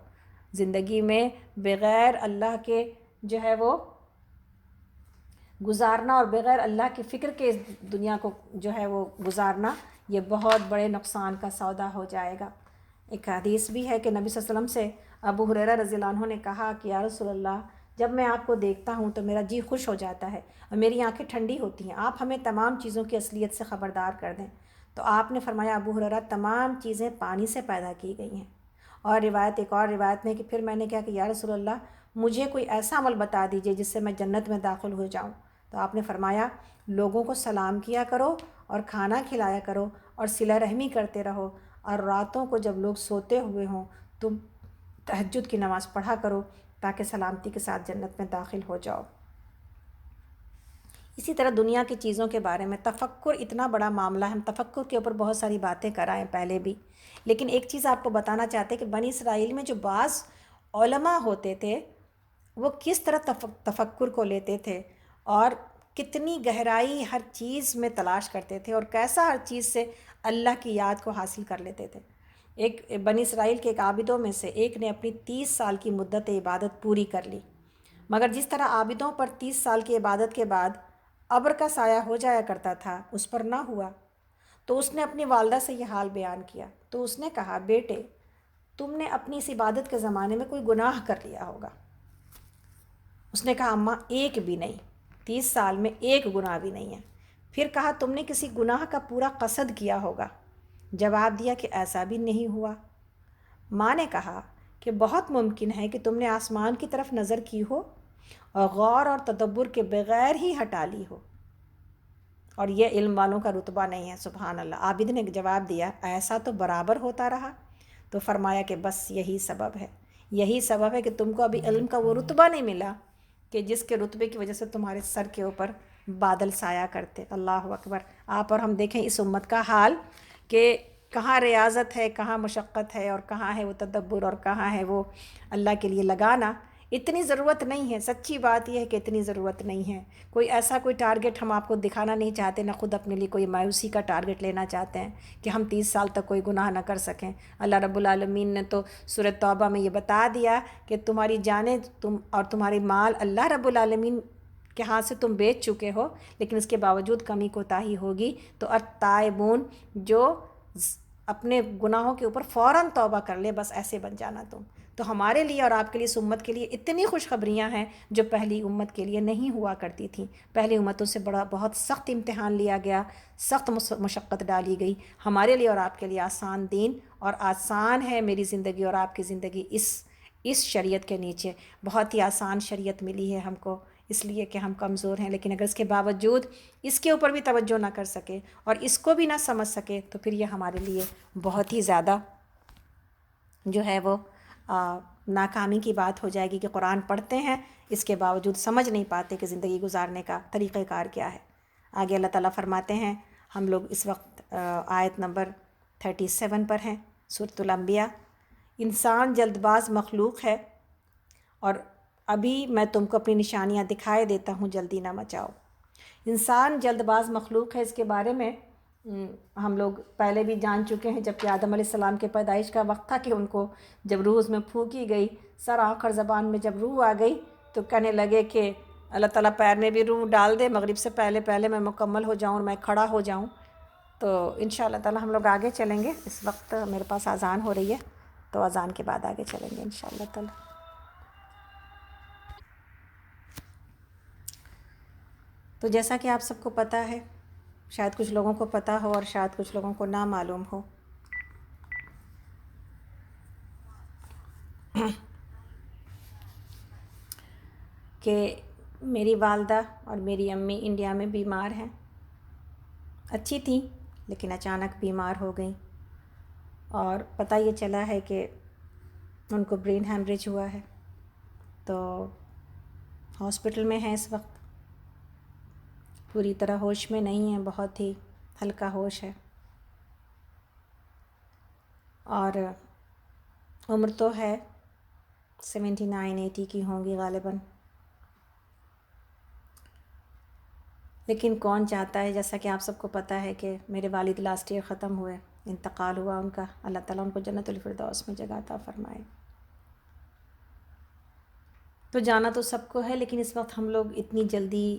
زندگی میں بغیر اللہ کے جو ہے وہ گزارنا اور بغیر اللہ کی فکر کے اس دنیا کو جو ہے وہ گزارنا، یہ بہت بڑے نقصان کا سودا ہو جائے گا۔ ایک حدیث بھی ہے کہ نبی صلی اللہ علیہ وسلم سے ابو ہریرہ رضی اللہ عنہ نے کہا کہ یا رسول اللہ، جب میں آپ کو دیکھتا ہوں تو میرا جی خوش ہو جاتا ہے اور میری آنکھیں ٹھنڈی ہوتی ہیں، آپ ہمیں تمام چیزوں کی اصلیت سے خبردار کر دیں۔ تو آپ نے فرمایا ابو ہریرہ، تمام چیزیں پانی سے پیدا کی گئی ہیں۔ اور ایک اور روایت میں کہ پھر میں نے کہا کہ یا رسول اللہ، مجھے کوئی ایسا عمل بتا دیجئے جس سے میں جنت میں داخل ہو جاؤں۔ تو آپ نے فرمایا لوگوں کو سلام کیا کرو اور کھانا کھلایا کرو اور صلہ رحمی کرتے رہو، اور راتوں کو جب لوگ سوتے ہوئے ہوں تم تہجد کی نماز پڑھا کرو تاکہ سلامتی کے ساتھ جنت میں داخل ہو جاؤ۔ اسی طرح دنیا کی چیزوں کے بارے میں تفکر اتنا بڑا معاملہ ہے، ہم تفکر کے اوپر بہت ساری باتیں کرائیں پہلے بھی، لیکن ایک چیز آپ کو بتانا چاہتے ہیں کہ بنی اسرائیل میں جو بعض علماء ہوتے تھے وہ کس طرح تفکر کو لیتے تھے اور کتنی گہرائی ہر چیز میں تلاش کرتے تھے اور کیسا ہر چیز سے اللہ کی یاد کو حاصل کر لیتے تھے۔ ایک بنی اسرائیل کے ایک عابدوں میں سے ایک نے اپنی 30 سال کی مدت عبادت پوری کر لی، مگر جس طرح عابدوں پر 30 سال کی عبادت کے بعد ابر کا سایہ ہو جایا کرتا تھا اس پر نہ ہوا، تو اس نے اپنی والدہ سے یہ حال بیان کیا۔ تو اس نے کہا بیٹے، تم نے اپنی اس عبادت کے زمانے میں کوئی گناہ کر لیا ہوگا۔ اس نے کہا اماں ایک بھی نہیں، 30 سال میں ایک گناہ بھی نہیں ہے۔ پھر کہا تم نے کسی گناہ کا پورا قصد کیا ہوگا۔ جواب دیا کہ ایسا بھی نہیں ہوا۔ ماں نے کہا کہ بہت ممکن ہے کہ تم نے آسمان کی طرف نظر کی ہو اور غور اور تدبر کے بغیر ہی ہٹا لی ہو، اور یہ علم والوں کا رتبہ نہیں ہے۔ سبحان اللہ۔ عابد نے جواب دیا ایسا تو برابر ہوتا رہا۔ تو فرمایا کہ بس یہی سبب ہے کہ تم کو ابھی علم کا وہ رتبہ نہیں ملا کہ جس کے رتبے کی وجہ سے تمہارے سر کے اوپر بادل سایہ کرتے۔ اللہ اکبر۔ آپ اور ہم دیکھیں اس امت کا حال کہ کہاں ریاضت ہے، کہاں مشقت ہے، اور کہاں ہے وہ تدبر، اور کہاں ہے وہ اللہ کے لیے لگانا۔ اتنی ضرورت نہیں ہے، سچی بات یہ ہے کہ اتنی ضرورت نہیں ہے۔ کوئی ایسا کوئی ٹارگٹ ہم آپ کو دکھانا نہیں چاہتے، نہ خود اپنے لیے کوئی مایوسی کا ٹارگٹ لینا چاہتے ہیں کہ ہم 30 سال تک کوئی گناہ نہ کر سکیں۔ اللہ رب العالمین نے تو سورۃ توبہ میں یہ بتا دیا کہ تمہاری جانیں تم اور تمہاری مال اللہ رب العالمین کے ہاتھ سے تم بیچ چکے ہو، لیکن اس کے باوجود کمی کوتاہی ہوگی تو التائبون، جو اپنے گناہوں کے اوپر فوراً توبہ کر لے، بس ایسے بن جانا تم۔ تو ہمارے لیے اور آپ کے لیے، اس امت کے لیے اتنی خوشخبریاں ہیں جو پہلی امت کے لیے نہیں ہوا کرتی تھیں۔ پہلی امتوں سے بہت سخت امتحان لیا گیا، سخت مشقت ڈالی گئی۔ ہمارے لیے اور آپ کے لیے آسان دین، اور آسان ہے میری زندگی اور آپ کی زندگی اس شریعت کے نیچے۔ بہت ہی آسان شریعت ملی ہے ہم کو، اس لیے کہ ہم کمزور ہیں، لیکن اگر اس کے باوجود اس کے اوپر بھی توجہ نہ کر سکے اور اس کو بھی نہ سمجھ سکے تو پھر یہ ہمارے لیے بہت ہی زیادہ جو ہے وہ ناکامی کی بات ہو جائے گی کہ قرآن پڑھتے ہیں، اس کے باوجود سمجھ نہیں پاتے کہ زندگی گزارنے کا طریقہ کار کیا ہے۔ آگے اللہ تعالیٰ فرماتے ہیں، ہم لوگ اس وقت آیت نمبر 37 پر ہیں، سورۃ الانبیاء۔ انسان جلد باز مخلوق ہے، اور ابھی میں تم کو اپنی نشانیاں دکھائے دیتا ہوں، جلدی نہ مچاؤ۔ انسان جلد باز مخلوق ہے، اس کے بارے میں ہم لوگ پہلے بھی جان چکے ہیں، جب کہ آدم علیہ السلام کے پیدائش کا وقت تھا کہ ان کو جب روح اس میں پھونکی گئی، سر آنکھ اور زبان میں جب روح آ گئی تو کہنے لگے کہ اللہ تعالیٰ پیر میں بھی روح ڈال دے، مغرب سے پہلے میں مکمل ہو جاؤں اور میں کھڑا ہو جاؤں۔ تو انشاءاللہ تعالیٰ ہم لوگ آگے چلیں گے۔ اس وقت میرے پاس اذان ہو رہی ہے، تو اذان کے بعد آگے چلیں گے انشاءاللہ تعالیٰ۔ تو جیسا کہ آپ سب کو پتہ ہے، شاید کچھ لوگوں کو پتہ ہو اور شاید کچھ لوگوں کو نہ معلوم ہو، کہ میری والدہ اور میری امی انڈیا میں بیمار ہیں، اچھی تھیں لیکن اچانک بیمار ہو گئیں، اور پتہ یہ چلا ہے کہ ان کو برین ہیمریج ہوا ہے، تو ہاسپٹل میں ہیں اس وقت، پوری طرح ہوش میں نہیں ہیں، بہت ہی ہلکا ہوش ہے، اور عمر تو ہے 79-80 کی ہوں گی غالباً۔ لیکن کون چاہتا ہے، جیسا کہ آپ سب کو پتہ ہے کہ میرے والد لاسٹ ایئر ختم ہوئے، انتقال ہوا ان کا، اللہ تعالیٰ ان کو جنت الفردوس میں جگہ عطا فرمائے۔ تو جانا تو سب کو ہے، لیکن اس وقت ہم لوگ اتنی جلدی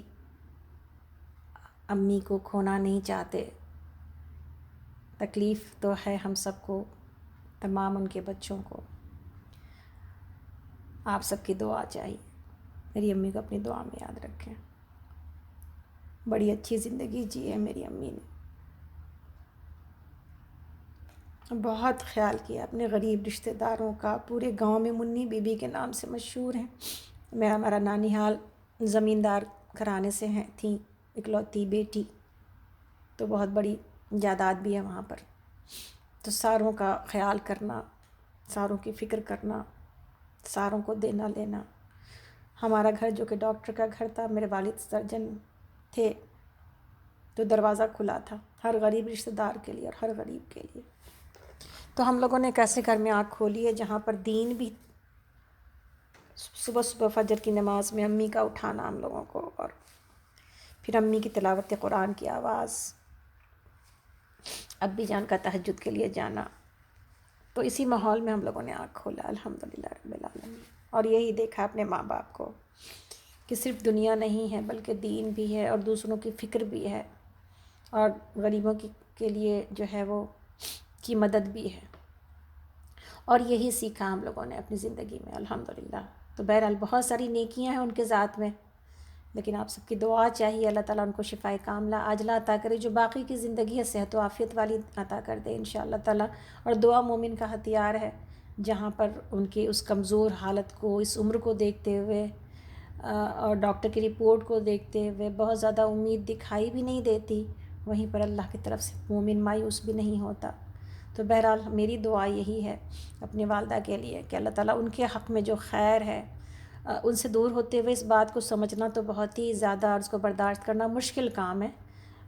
امی کو کھونا نہیں چاہتے۔ تکلیف تو ہے ہم سب کو، تمام ان کے بچوں کو۔ آپ سب کی دعا چاہیے، میری امی کو اپنی دعا میں یاد رکھیں۔ بڑی اچھی زندگی جی ہے میری امی نے، بہت خیال کیا اپنے غریب رشتہ داروں کا، پورے گاؤں میں منی بی بی کے نام سے مشہور ہیں۔ میرا نانیحال زمیندار گھرانے سے تھیں، اکلوتی بیٹی، تو بہت بڑی جائیداد بھی ہے وہاں پر، تو ساروں کا خیال کرنا، ساروں کی فکر کرنا، ساروں کو دینا لینا۔ ہمارا گھر جو کہ ڈاکٹر کا گھر تھا، میرے والد سرجن تھے، تو دروازہ کھلا تھا ہر غریب رشتہ دار کے لیے اور ہر غریب کے لیے۔ تو ہم لوگوں نے ایک ایسے گھر میں آنکھ کھولی ہے جہاں پر دین بھی، صبح صبح فجر کی نماز میں امی کا اٹھانا ہم لوگوں کو، اور پھر امی کی تلاوت قرآن کی آواز، ابی جان کا تہجد کے لیے جانا، تو اسی ماحول میں ہم لوگوں نے آنکھ کھولا الحمدللہ رب العالمین، اور یہی دیکھا اپنے ماں باپ کو کہ صرف دنیا نہیں ہے بلکہ دین بھی ہے، اور دوسروں کی فکر بھی ہے، اور غریبوں کے لیے جو ہے وہ کی مدد بھی ہے، اور یہی سیکھا ہم لوگوں نے اپنی زندگی میں الحمدللہ۔ تو بہرحال بہت ساری نیکیاں ہیں ان کے ذات میں، لیکن آپ سب کی دعا چاہیے، اللہ تعالیٰ ان کو شفائے کاملہ عاجلہ عطا کرے، جو باقی کی زندگی ہے صحت و عافیت والی عطا کر دے انشاءاللہ تعالیٰ۔ اور دعا مومن کا ہتھیار ہے، جہاں پر ان کی اس کمزور حالت کو، اس عمر کو دیکھتے ہوئے اور ڈاکٹر کی رپورٹ کو دیکھتے ہوئے بہت زیادہ امید دکھائی بھی نہیں دیتی، وہیں پر اللہ کی طرف سے مومن مایوس بھی نہیں ہوتا۔ تو بہرحال میری دعا یہی ہے اپنی والدہ کے لیے کہ اللہ تعالیٰ ان کے حق میں جو خیر ہے، ان سے دور ہوتے ہوئے اس بات کو سمجھنا تو بہت ہی زیادہ اور اس کو برداشت کرنا مشکل کام ہے،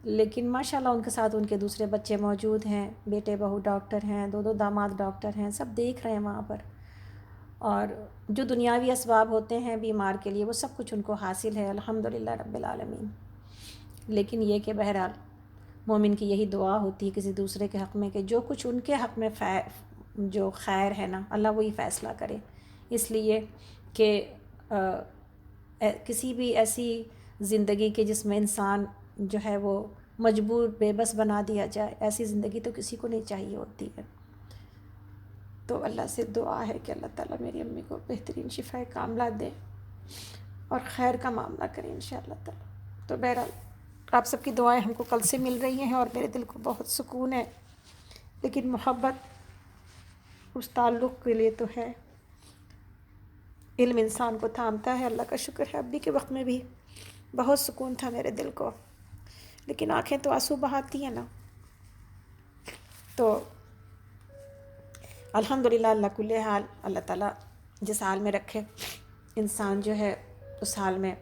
لیکن ماشاءاللہ ان کے ساتھ ان کے دوسرے بچے موجود ہیں، بیٹے بہو ڈاکٹر ہیں، دو داماد ڈاکٹر ہیں، سب دیکھ رہے ہیں وہاں پر، اور جو دنیاوی اسباب ہوتے ہیں بیمار کے لیے وہ سب کچھ ان کو حاصل ہے الحمدللہ رب العالمین. لیکن یہ کہ بہرحال مومن کی یہی دعا ہوتی ہے کسی دوسرے کے حق میں کہ جو کچھ ان کے حق میں جو خیر ہے نا اللہ وہی فیصلہ کرے. اس لیے کہ کسی بھی ایسی زندگی کے جس میں انسان جو ہے وہ مجبور بے بس بنا دیا جائے، ایسی زندگی تو کسی کو نہیں چاہیے ہوتی ہے. تو اللہ سے دعا ہے کہ اللہ تعالیٰ میری امی کو بہترین شفائے کاملہ دے اور خیر کا معاملہ کرے انشاءاللہ تعالیٰ. تو بہرحال آپ سب کی دعائیں ہم کو کل سے مل رہی ہیں اور میرے دل کو بہت سکون ہے. لیکن محبت اس تعلق کے لیے تو ہے، علم انسان کو تھامتا ہے. اللہ کا شکر ہے ابھی کے وقت میں بھی بہت سکون تھا میرے دل کو، لیکن آنکھیں تو آنسو بہاتی ہیں نا. تو الحمدللہ اللہ کل حال اللہ تعالیٰ جس حال میں رکھے انسان جو ہے اس حال میں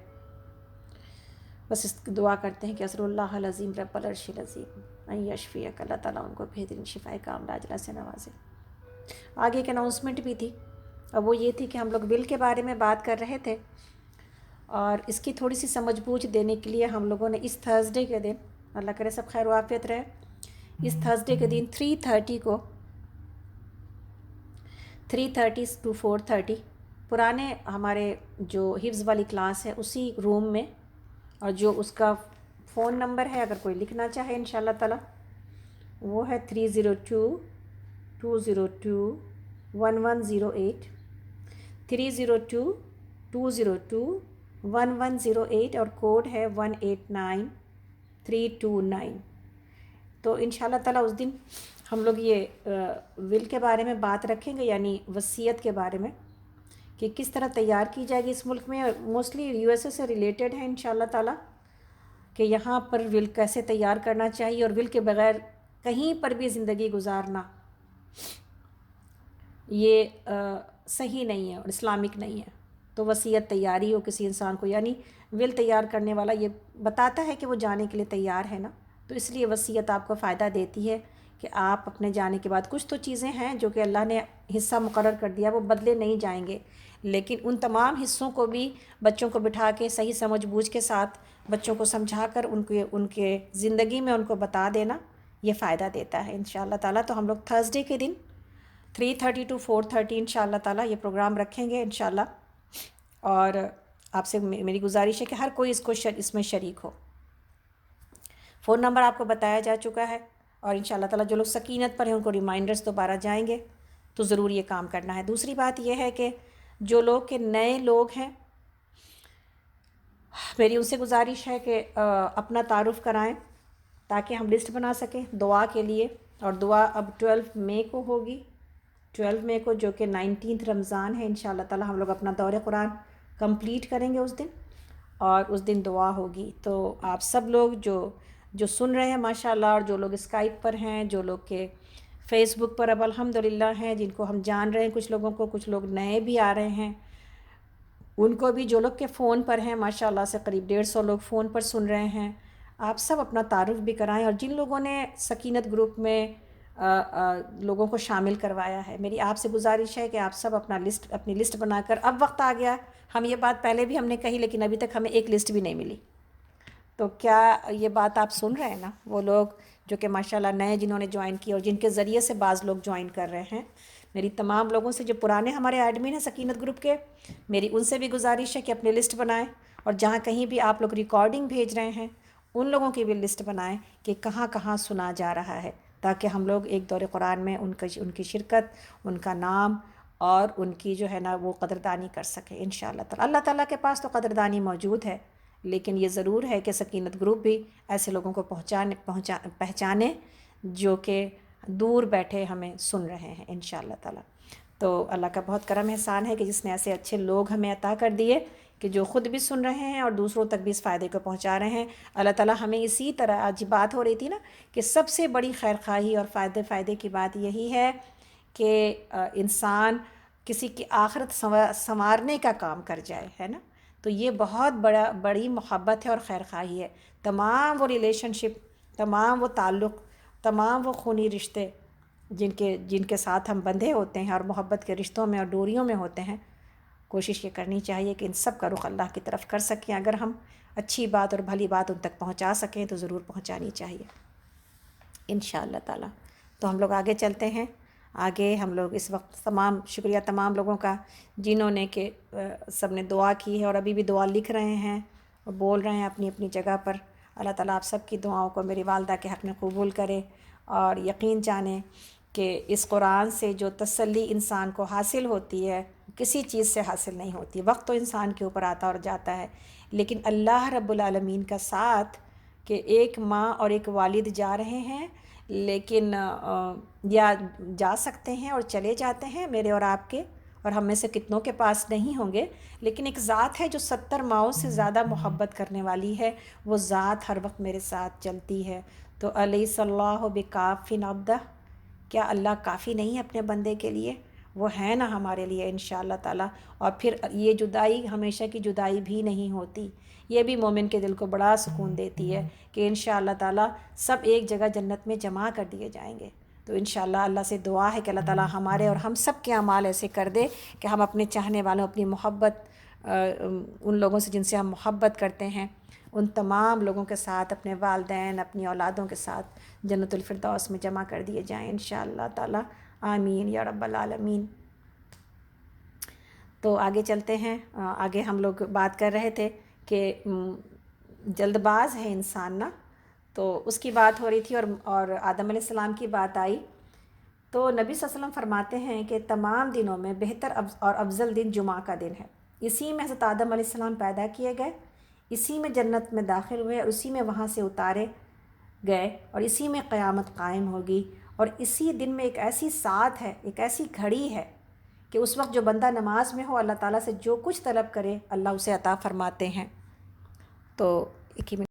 بس اس دعا کرتے ہیں کہ اسر اللہ العظیم رب العرش العظیم ان یشفیک، اللہ تعالیٰ ان کو بہترین شفائے کاملہ عاجلہ سے نوازے. آگے ایک اناؤنسمنٹ بھی تھی، اور وہ یہ تھی کہ ہم لوگ ول کے بارے میں بات کر رہے تھے، اور اس کی تھوڑی سی سمجھ بوجھ دینے کے لیے ہم لوگوں نے اس تھرسڈے کے دن، اللہ کرے سب خیر و عافیت رہے، اس تھرسڈے کے دن 3:30 کو 3:30 to 4:30 پرانے ہمارے جو حفظ والی کلاس ہے اسی روم میں، اور جو اس کا فون نمبر ہے اگر کوئی لکھنا چاہے انشاءاللہ تعالیٰ وہ ہے 302-202-1108 302-202-1108 اور کوڈ ہے 189329. تو انشاءاللہ تعالیٰ اس دن ہم لوگ یہ ول کے بارے میں بات رکھیں گے، یعنی وصیت کے بارے میں کہ کس طرح تیار کی جائے گی اس ملک میں. موسٹلی یو ایس اے سے ریلیٹڈ ہے انشاءاللہ تعالیٰ کہ یہاں پر ول کیسے تیار کرنا چاہیے، اور ول کے بغیر کہیں پر بھی زندگی گزارنا یہ صحیح نہیں ہے اور اسلامک نہیں ہے. تو وصیت تیاری ہو کسی انسان کو، یعنی ول تیار کرنے والا یہ بتاتا ہے کہ وہ جانے کے لیے تیار ہے نا، تو اس لیے وصیت آپ کو فائدہ دیتی ہے کہ آپ اپنے جانے کے بعد کچھ تو چیزیں ہیں جو کہ اللہ نے حصہ مقرر کر دیا وہ بدلے نہیں جائیں گے، لیکن ان تمام حصوں کو بھی بچوں کو بٹھا کے صحیح سمجھ بوجھ کے ساتھ بچوں کو سمجھا کر ان کے زندگی میں ان کو بتا دینا یہ فائدہ دیتا ہے انشاءاللہ تعالیٰ. تو ہم لوگ تھرسڈے کے دن 3:30 to 4:30 انشاءاللہ تعالیٰ یہ پروگرام رکھیں گے انشاءاللہ، اور آپ سے میری گزارش ہے کہ ہر کوئی اس میں شریک ہو. فون نمبر آپ کو بتایا جا چکا ہے، اور انشاءاللہ تعالیٰ جو لوگ سکینت پر ہیں ان کو ریمائنڈرز دوبارہ جائیں گے تو ضرور یہ کام کرنا ہے. دوسری بات یہ ہے کہ جو لوگ کے نئے لوگ ہیں میری ان سے گزارش ہے کہ اپنا تعارف کرائیں تاکہ ہم لسٹ بنا سکیں دعا کے لیے. اور دعا اب 12 مئی کو ہوگی، 12 مئی کو جو کہ 19 رمضان ہے انشاءاللہ تعالیٰ ہم لوگ اپنا دور قرآن کمپلیٹ کریں گے اس دن، اور اس دن دعا ہوگی. تو آپ سب لوگ جو سن رہے ہیں ماشاءاللہ، اور جو لوگ اسکائپ پر ہیں، جو لوگ کے فیس بک پر اب الحمدللہ ہیں جن کو ہم جان رہے ہیں، کچھ لوگوں کو، کچھ لوگ نئے بھی آ رہے ہیں ان کو بھی، جو لوگ کے فون پر ہیں ماشاءاللہ سے قریب 150 لوگ فون پر سن رہے ہیں، آپ سب اپنا تعارف بھی کرائیں. اور جن لوگوں نے سکینت گروپ میں لوگوں کو شامل کروایا ہے میری آپ سے گزارش ہے کہ آپ سب اپنی لسٹ بنا کر، اب وقت آ گیا، ہم یہ بات پہلے بھی ہم نے کہی لیکن ابھی تک ہمیں ایک لسٹ بھی نہیں ملی. تو کیا یہ بات آپ سن رہے ہیں نا؟ وہ لوگ جو کہ ماشاءاللہ نئے جنہوں نے جوائن کی اور جن کے ذریعے سے بعض لوگ جوائن کر رہے ہیں، میری تمام لوگوں سے جو پرانے ہمارے ایڈمن ہیں سکینت گروپ کے، میری ان سے بھی گزارش ہے کہ اپنی لسٹ بنائیں، اور جہاں کہیں بھی آپ لوگ ریکارڈنگ بھیج رہے ہیں ان لوگوں کی بھی لسٹ بنائیں کہ کہاں کہاں سنا جا رہا ہے، تاکہ ہم لوگ ایک دور قرآن میں ان کی شرکت، ان کا نام اور ان کی جو ہے نا وہ قدردانی کر سکیں انشاءاللہ تعالیٰ. اللہ تعالیٰ کے پاس تو قدردانی موجود ہے، لیکن یہ ضرور ہے کہ سکینت گروپ بھی ایسے لوگوں کو پہچانے جو کہ دور بیٹھے ہمیں سن رہے ہیں انشاءاللہ تعالیٰ. تو اللہ کا بہت کرم احسان ہے کہ جس نے ایسے اچھے لوگ ہمیں عطا کر دیے کہ جو خود بھی سن رہے ہیں اور دوسروں تک بھی اس فائدے کو پہنچا رہے ہیں. اللہ تعالیٰ ہمیں اسی طرح، آج بات ہو رہی تھی نا کہ سب سے بڑی خیر خواہی اور فائدے کی بات یہی ہے کہ انسان کسی کی آخرت سنوارنے کا کام کر جائے، ہے نا. تو یہ بہت بڑی محبت ہے اور خیر خواہی ہے. تمام وہ ریلیشن شپ، تمام وہ تعلق، تمام وہ خونی رشتے جن کے ساتھ ہم بندھے ہوتے ہیں اور محبت کے رشتوں میں اور ڈوریوں میں ہوتے ہیں، کوشش یہ کرنی چاہیے کہ ان سب کا رخ اللہ کی طرف کر سکیں۔ اگر ہم اچھی بات اور بھلی بات ان تک پہنچا سکیں تو ضرور پہنچانی چاہیے انشاءاللہ تعالیٰ۔ تو ہم لوگ آگے چلتے ہیں۔ آگے ہم لوگ اس وقت شکریہ تمام لوگوں کا جنہوں نے کہ سب نے دعا کی ہے اور ابھی بھی دعا لکھ رہے ہیں اور بول رہے ہیں اپنی اپنی جگہ پر۔ اللہ تعالیٰ آپ سب کی دعاؤں کو میری والدہ کے حق میں قبول کرے، اور یقین جانیں کہ اس قرآن سے جو تسلی انسان کو حاصل ہوتی ہے کسی چیز سے حاصل نہیں ہوتی۔ وقت تو انسان کے اوپر آتا اور جاتا ہے، لیکن اللہ رب العالمین کا ساتھ، کہ ایک ماں اور ایک والد جا رہے ہیں لیکن یا جا سکتے ہیں اور چلے جاتے ہیں میرے اور آپ کے، اور ہم میں سے کتنوں کے پاس نہیں ہوں گے، لیکن ایک ذات ہے جو 70 ماؤں سے زیادہ محبت کرنے والی ہے، وہ ذات ہر وقت میرے ساتھ چلتی ہے۔ تو الیس اللہ بکاف عبدہ، کیا اللہ کافی نہیں ہے اپنے بندے کے لیے؟ وہ ہے نا ہمارے لیے انشاءاللہ تعالیٰ۔ اور پھر یہ جدائی ہمیشہ کی جدائی بھی نہیں ہوتی، یہ بھی مومن کے دل کو بڑا سکون دیتی ہے کہ انشاءاللہ تعالیٰ سب ایک جگہ جنت میں جمع کر دیے جائیں گے۔ تو انشاءاللہ اللہ سے دعا ہے کہ اللہ تعالیٰ ہمارے اور ہم سب کے اعمال ایسے کر دے کہ ہم اپنے چاہنے والوں، اپنی محبت، ان لوگوں سے جن سے ہم محبت کرتے ہیں، ان تمام لوگوں کے ساتھ، اپنے والدین، اپنی اولادوں کے ساتھ جنت الفردوس میں جمع کر دیے جائیں انشاءاللہ تعالیٰ۔ آمین یا رب العالمین۔ تو آگے چلتے ہیں۔ آگے ہم لوگ بات کر رہے تھے کہ جلد باز ہے انسان نا، تو اس کی بات ہو رہی تھی اور آدم علیہ السلام کی بات آئی، تو نبی صلی اللہ علیہ وسلم فرماتے ہیں کہ تمام دنوں میں بہتر اور افضل دن جمعہ کا دن ہے۔ اسی میں حضرت آدم علیہ السلام پیدا کیے گئے، اسی میں جنت میں داخل ہوئے اور اسی میں وہاں سے اتارے گئے، اور اسی میں قیامت قائم ہوگی۔ اور اسی دن میں ایک ایسی ساتھ ہے، ایک ایسی گھڑی ہے کہ اس وقت جو بندہ نماز میں ہو، اللہ تعالیٰ سے جو کچھ طلب کرے اللہ اسے عطا فرماتے ہیں۔ تو ایک ہی